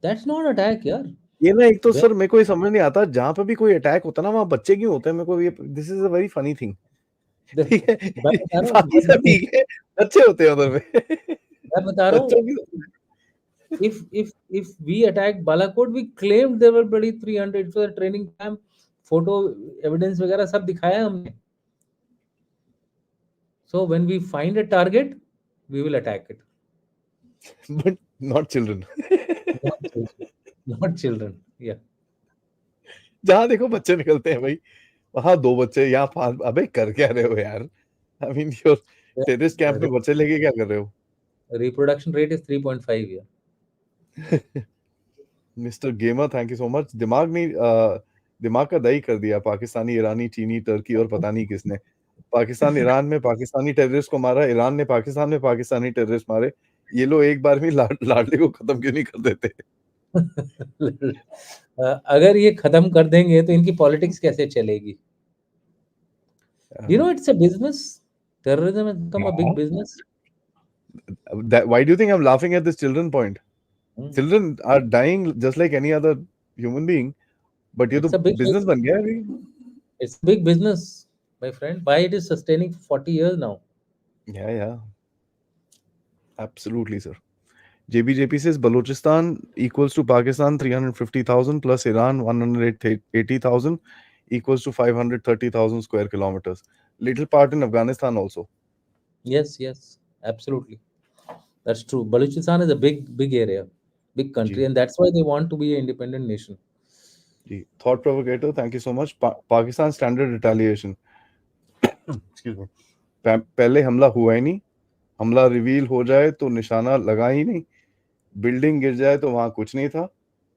That's not attack, yaar. ये ना एक तो When सर मेरे को ये समझ नहीं आता, जहाँ पे भी कोई अटैक होता है ना, वहाँ बच्चे क्यों होते हैं? मेरे को ये this is a very funny thing. ठीक है? मैं बता रहा हूँ, बाकी सब ठीक है, बच्चे होते हैं उधर पे। मैं बता रहा हूँ, बच्चों की if we attacked Balakot, we claimed there were bloody 300. It was a training camp. Photo evidence वगैरह सब दिखाया हमने. So when we find a target, we will attack it. But not children. Not children. Not children. Yeah. जहाँ देखो बच्चे निकलते हैं भाई, वहाँ 2 बच्चे, यहाँ 5। अबे कर क्या रहे हो यार? I mean your terrorist camp में बच्चे लेके क्या कर रहे हो? Reproduction rate is 3.5. Yeah. Mister gamer, thank you so much. दिमाग का दही कर दिया पाकिस्तानी, ईरानी, चीनी, टर्की और पता नहीं किसने। पाकिस्तान ईरान में पाकिस्तानी टेररिस्ट को मारा, ईरान ने पाकिस्तान में पाकिस्तानी टेररिस्ट मारे। ये लोग एक बार में लाडले को खत्म क्यों नहीं कर देते? अगर ये खत्म कर देंगे तो इनकी पॉलिटिक्स कैसे चलेगी? You know, it's a business. Terrorism has become a big business. Why do you think I'm laughing at this children point? Hmm. Children are dying just like any other human being, but ये तो It's a big business बन गया है अभी। it's a big business, my friend. Why it is sustaining for 40 years now? Yeah, absolutely, sir. JBJP says Baluchistan equals to Pakistan 350,000 plus Iran 180,000 equals to 530,000 square kilometers. Little part in Afghanistan also. Yes, absolutely. That's true. Baluchistan is a big area, big country, ji and that's why they want to be an independent nation. Ji thought provocator, thank you so much. Pakistan standard retaliation. Excuse me. पहले हमला हुआ ही नहीं, हमला reveal हो जाए तो निशाना लगा ही नहीं, बिल्डिंग गिर जाए तो वहां कुछ नहीं था,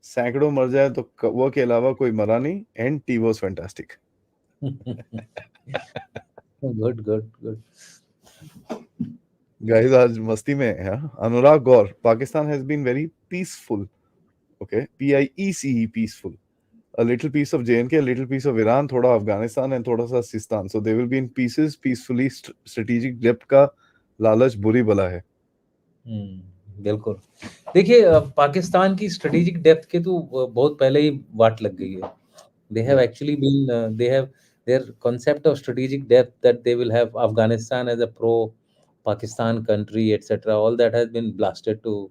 सैकड़ों मर जाए तो कौवा के अलावा कोई मरा नहीं, and tea was fantastic. Good. Guys आज मस्ती में है। Anurag Gaur, Pakistan has been very peaceful, okay, PIECE, peaceful, a little piece of JNK, a little piece of Iran, थोड़ा अफगानिस्तान एंड थोड़ा सा Sistan, so they will be in pieces peacefully. strategic depth का लालच बुरी बला है। बिल्कुल। देखिए पाकिस्तान की स्ट्रेटेजिक डेप्थ के तो बहुत पहले ही वाट लग गई है। They have actually been they have their concept of strategic depth that they will have Afghanistan as a pro Pakistan country, etc. All that has been blasted to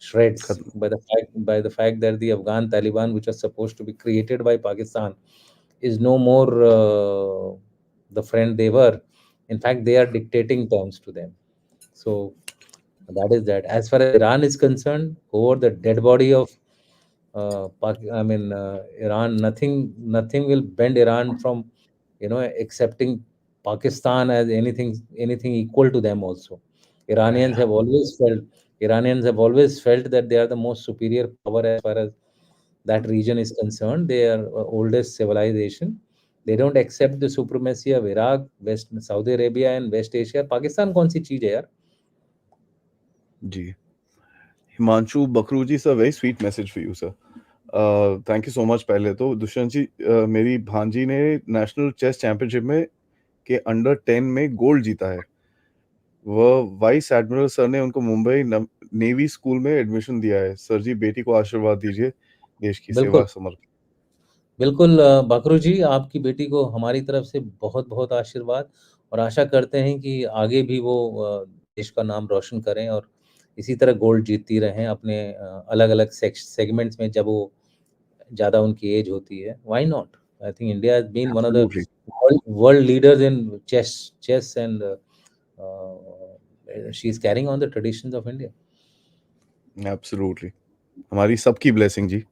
shreds खत्म। by the fact that the Afghan Taliban, which was supposed to be created by Pakistan, is no more the friend they were. In fact, they are dictating terms to them. So that is that. As far as Iran is concerned, over the dead body of Iran, nothing will bend Iran from, accepting Pakistan as anything equal to them. Also, Iranians Yeah, have always felt Iranians have always felt that they are the most superior power as far as that region is concerned. They are oldest civilization. They don't accept the supremacy of Iraq, West Saudi Arabia, and West Asia. Pakistan कौन सी चीज है यार? जी। Himanshu Bakru ji, sir very sweet message for you sir. Thank you so much. पहले तो दुष्यंत जी, मेरी भांजी ने नेशनल चेस चैंपियनशिप में के अंडर 10 में गोल्ड जीता है। वह वाइस एडमिरल सर ने उनको मुंबई नेवी स्कूल में एडमिशन दिया है। सर जी बेटी को आशीर्वाद दीजिए, देश की बिल्कुल सेवा समर्पित। बिल्कुल बकरू जी, आपकी बेटी को हमारी तरफ से बहुत बहुत आशीर्वाद, और आशा करते हैं कि आगे भी वो देश का नाम रोशन करें और इसी तरह गोल्ड जीतती रहें अपने अलग अलग सेगमेंट्स में, जब वो ज़्यादा उनकी एज होती है। Why not? I think India has been one of the absolutely, world leaders in chess and she is carrying on the traditions of India. Absolutely, हमारी सबकी ब्लेसिंग जी।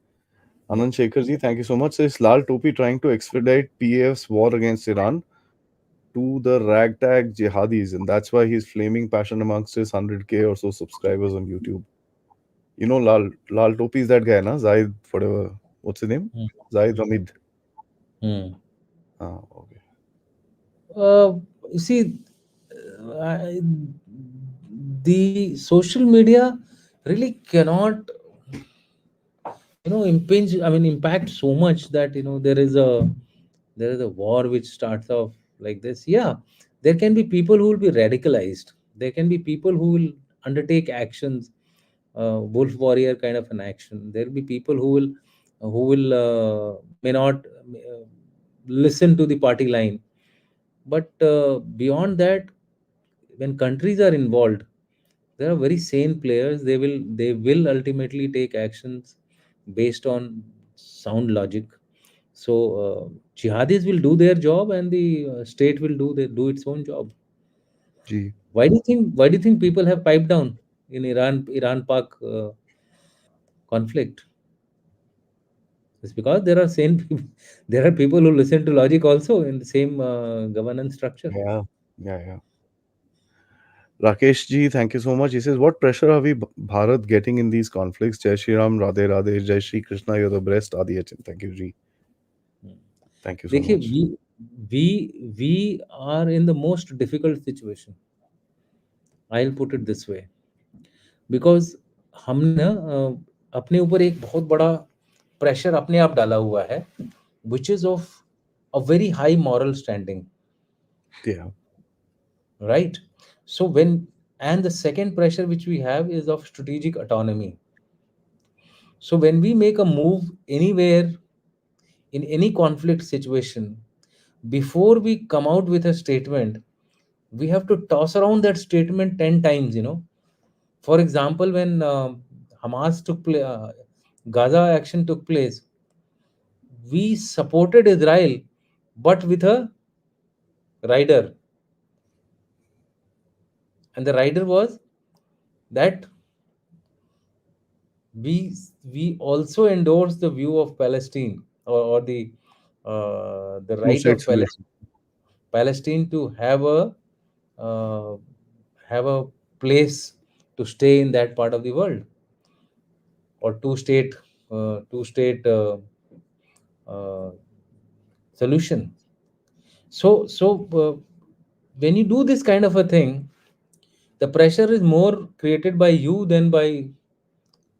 Anand Shekhar ji, thank you so much. Says Lal Topi trying to expedite PAF's war against Iran to the ragtag jihadis, and that's why he's flaming passion amongst his 100K or so subscribers on YouTube. You know, Lal Topi is that guy, na? Zaid, whatever. What's his name? Zaid Hamid. Hmm. Ah, okay. You see, I, the social media really cannot, impact so much that there is a war which starts off like this. Yeah, there can be people who will be radicalized. There can be people who will undertake actions, wolf warrior kind of an action. There will be people who will may not listen to the party line. But beyond that, when countries are involved, there are very sane players. They will ultimately take actions based on sound logic. So jihadis will do their job, and the state will do its own job. जी, Why do you think people have piped down in Iran Pak conflict? It's because there are sane people. There are people who listen to logic also in the same governance structure. yeah, yeah, yeah. Rakesh ji, thank you so much. He says, what pressure are we Bharat getting in these conflicts? Jai Shri Ram, Radhe Radhe, Jai Shri Krishna, you're the best. Adi Achin. Thank you, ji. Thank you so देखिए, much. we are in the most difficult situation. I'll put it this way, because हमने ना अपने ऊपर एक बहुत बड़ा pressure अपने आप डाला हुआ है, which is of a very high moral standing, Yeah. right? So when and the second pressure which we have is of strategic autonomy. So when we make a move anywhere in any conflict situation, before we come out with a statement, we have to toss around that statement 10 times, you know. For example, when Hamas Gaza action took place, we supported Israel, but with a rider, and the rider was that we we also endorse the view of Palestine, or the Two right state of solution. Palestine to uh, have a place to stay in that part of the world, or two state uh, solution. So when you do this kind of a thing, the pressure is more created by you than by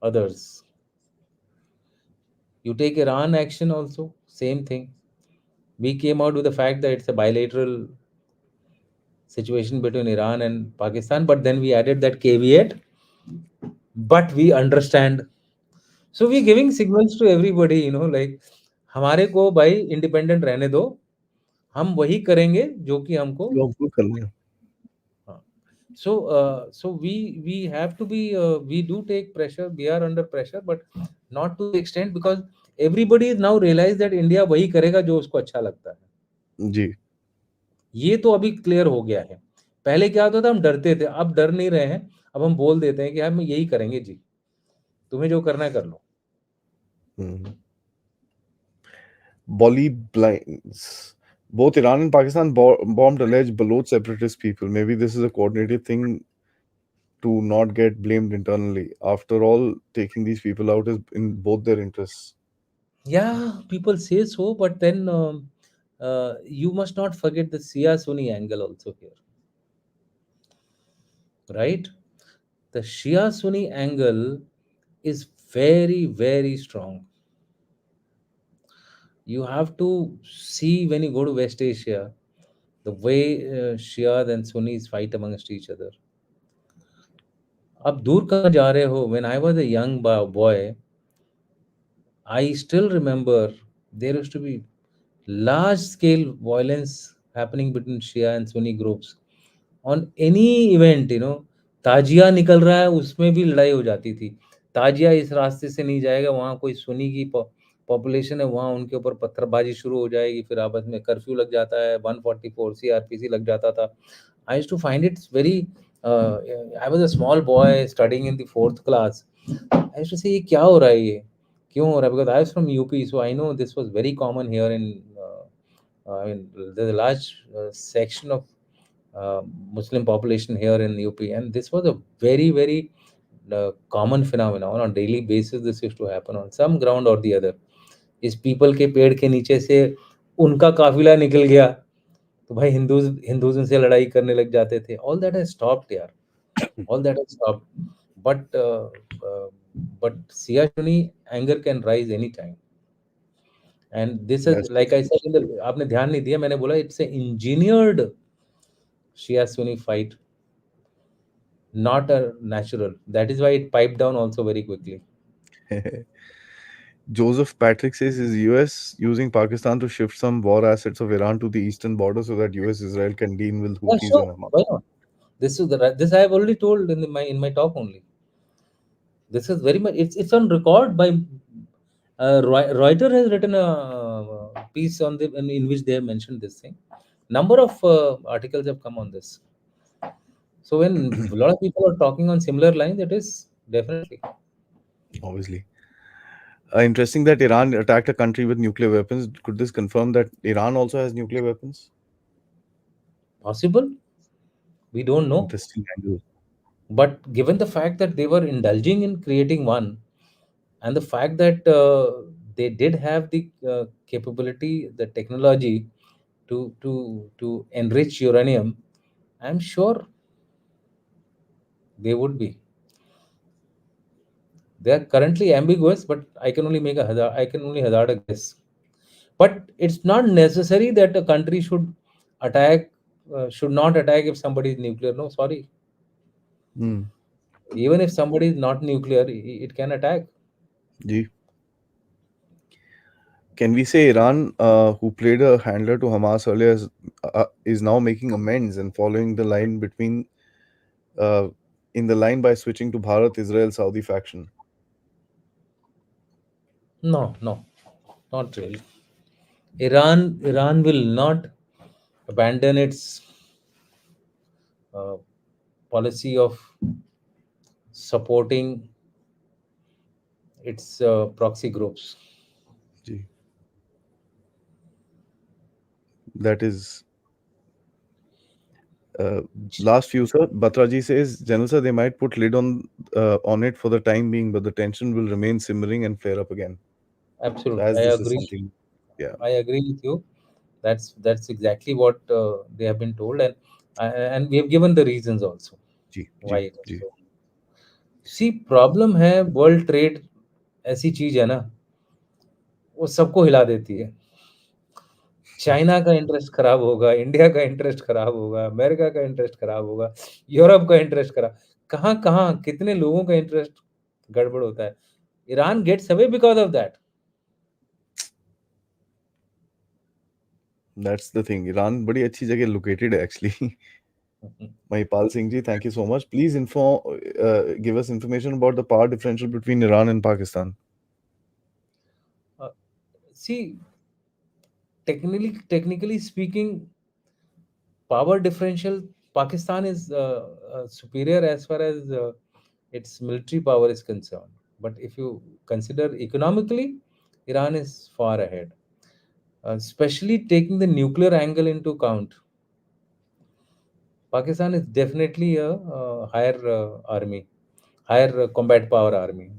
others. You take Iran action also, same thing. We came out with the fact that it's a bilateral situation between Iran and Pakistan, but then we added that caveat, but we understand. So we giving signals to everybody, like हमारे को भाई independent रहने दो, हम वही करेंगे जो कि हमको। जो हमको करना है। हाँ। So we have to be, we do take pressure, we are under pressure, but not to the extent, because everybody is now realize that India वही करेगा जो उसको अच्छा लगता है। जी। ये तो अभी क्लियर हो गया है। पहले क्या होता था, हम डरते थे, अब डर नहीं रहे हैं। अब हम बोल देते हैं कि हम यही करेंगे जी, तुम्हें जो करना है कर लो। Mhm. Bolly blinds. Both Iran and Pakistan bombed alleged Baloch separatist people. Maybe this is a coordinated thing to not get blamed internally. After all, taking these people out is in both their interests. Yeah, people say so, but then you must not forget the Shia Sunni angle also here, right? The Shia Sunni angle is very, very strong. You have to see when you go to West Asia, the way Shia and Sunnis fight amongst each other. अब दूर कहाँ जा रहे हो? When I was a young boy, I still remember there used to be large scale violence happening between Shia and Sunni groups. On any event, ताजिया निकल रहा है, उसमें भी लड़ाई हो जाती थी। ताजिया इस रास्ते से नहीं जाएगा, वहाँ कोई सुन्नी की पॉपुलेशन है, वहाँ उनके ऊपर पत्थरबाजी शुरू हो जाएगी, फिर आपस में कर्फ्यू लग जाता है, 144 सीआरपीसी लग जाता था। I used to find it's very, I was a small boy studying in the 4th class. I used to say ये क्या हो रहा है ये? क्यों हो रहा है? Because I was from UP, so I know this was very common here in, I mean, there's a large section of uh, Muslim population here in UP, and this was a very, very common phenomenon on daily basis. This used to happen on some ground or the other. इस people के पेड़ के नीचे से उनका काफिला निकल गया, तो भाई हिंदूज उनसे लड़ाई करने लग जाते थे। ऑल दैट हैज स्टॉप्ड यार, all that has stopped. But but सियासनी anger can rise any time, and this is That's like I said, आपने ध्यान नहीं दिया, मैंने बोला इट्स ए इंजीनियर्ड शिया सुनी fight, not a natural. That is why it piped down also very quickly. Joseph Patrick says, is US using Pakistan to shift some war assets of Iran to the eastern border so that US Israel can deal with Yeah, Houthis sure. and Hamas? Why not? This I have already told in my talk only. This is very much, it's on record by Reuters has written a piece on the in which they have mentioned this thing. Number of articles have come on this. So when a lot of people are talking on similar lines, it is definitely Obviously. Interesting that Iran attacked a country with nuclear weapons. Could this confirm that Iran also has nuclear weapons? possible. We don't know. Interesting angle. But given the fact that they were indulging in creating one, and the fact that they did have the capability, the technology to enrich uranium, I'm sure they would be. They are currently ambiguous, but I can only hazard a guess. But it's not necessary that a country attack should not attack if somebody is nuclear. No, sorry. Hmm. Even if somebody is not nuclear, it can attack. Ji. Can we say Iran, who played a handler to Hamas earlier, is now making amends and following the line between uh, in the line by switching to Bharat, Israel, Saudi faction? No, no, not really. Iran will not abandon its uh, policy of supporting its proxy groups. Ji. That is uh, last few, sir. Batraji says, General sir, they might put lid on it for the time being, but the tension will remain simmering and flare up again. So Absolutely, as this is something, yeah, I agree with you. That's exactly what they have been told, and we have given the reasons also जी, why जी, it is जी, so. See problem है, world trade ऐसी चीज है ना, वो सबको हिला देती है। चाइना का इंटरेस्ट खराब होगा, इंडिया का इंटरेस्ट खराब होगा, अमेरिका का इंटरेस्ट खराब होगा, यूरोप का इंटरेस्ट खराब, कहाँ-कहाँ कितने लोगों का इंटरेस्ट गड़बड़ होता है। Iran gets away because of that. that's the thing. Iran बड़ी अच्छी जगह located है actually. Mahipal Singh ji, thank you so much. Please give us information about the power differential between Iran and Pakistan. Uh, See, technically speaking, power differential, Pakistan is superior as far as its military power is concerned. But if you consider economically, Iran is far ahead. Especially taking the nuclear angle into account, Pakistan is definitely a higher army, higher combat power army.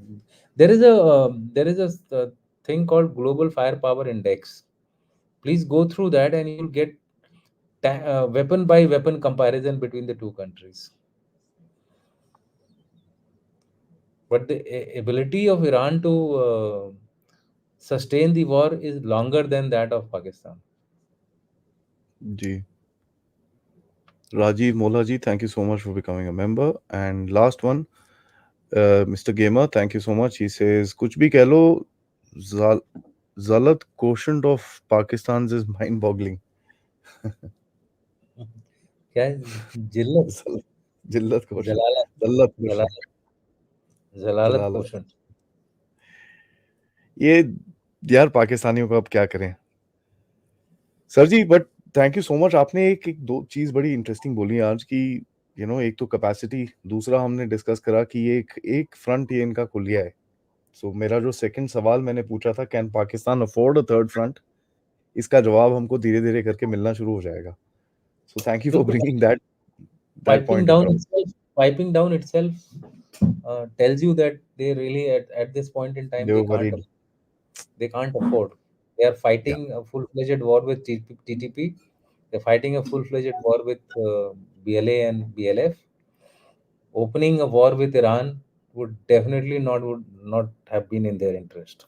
There is a thing called Global Firepower Index. Please go through that, and you will get weapon by weapon comparison between the two countries. But the ability of Iran to sustain the war is longer than that of Pakistan. Ji. Rajiv Mola ji, thank you so much for becoming a member. And last one, Mr. Gamer, thank you so much. He says, कुछ भी कह लो, zal- Zalat quotient of Pakistan's is mind-boggling. क्या है? जिल्लत, Zal- Jillat quotient. जलालत, Zallat quotient. जलालत, जलालत Jalalat. Question. ये यार पाकिस्तानियों का अब क्या करें सर जी but thank you so much आपने एक दो चीज बड़ी इंटरेस्टिंग बोली आज की एक तो कैपेसिटी दूसरा हमने डिस्कस करा कि ये एक फ्रंट ये इनका खुल गया है सो मेरा जो सेकंड सवाल मैंने पूछा था can Pakistan afford a third front इसका जवाब हमको धीरे धीरे करके मिलना शुरू हो जाएगा सो थैंक यू फॉर बिल्कुल, bringing that piping point down across itself, piping down itself tells you that they really at this point in time they were worried they can't afford. They are या fighting a full-fledged war with TTP. They're fighting a full-fledged war with BLA and BLF. Opening a war with Iran would not have been in their interest.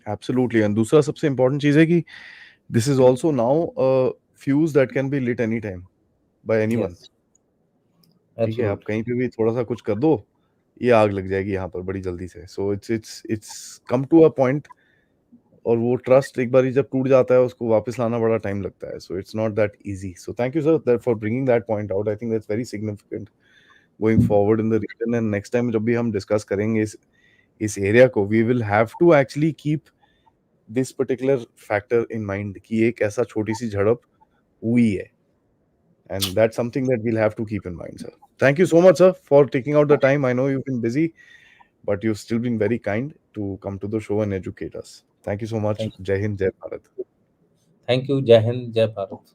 Absolutely and दूसरा सबसे important चीज है कि this is also now a fuse that can be lit any time by anyone Yes, ठीक है? आप absolutely. कहीं पे भी थोड़ा-सा कुछ कर दो, ये आग लग जाएगी यहाँ पर बड़ी जल्दी से। So it's come to a point, और वो ट्रस्ट एक बारी जब टूट जाता है, उसको वापस लाना बड़ा टाइम लगता है। So it's not that easy. So thank you sir that for bringing that point out. I think that's very significant going forward in the region, and next time जब भी हम डिस्कस करेंगे इस एरिया को, we will have to actually keep this particular factor in mind कि एक ऐसा छोटी-सी झड़प हुई है, and that's something that we'll have to keep in mind, sir. Thank you so much, sir, for taking out the time. I know you've been busy, but you've still been very kind to come to the show and educate us. Thank you so much. Thank Jai Hind, Jai Bharat. Thank you. जय हिंद, जय भारत।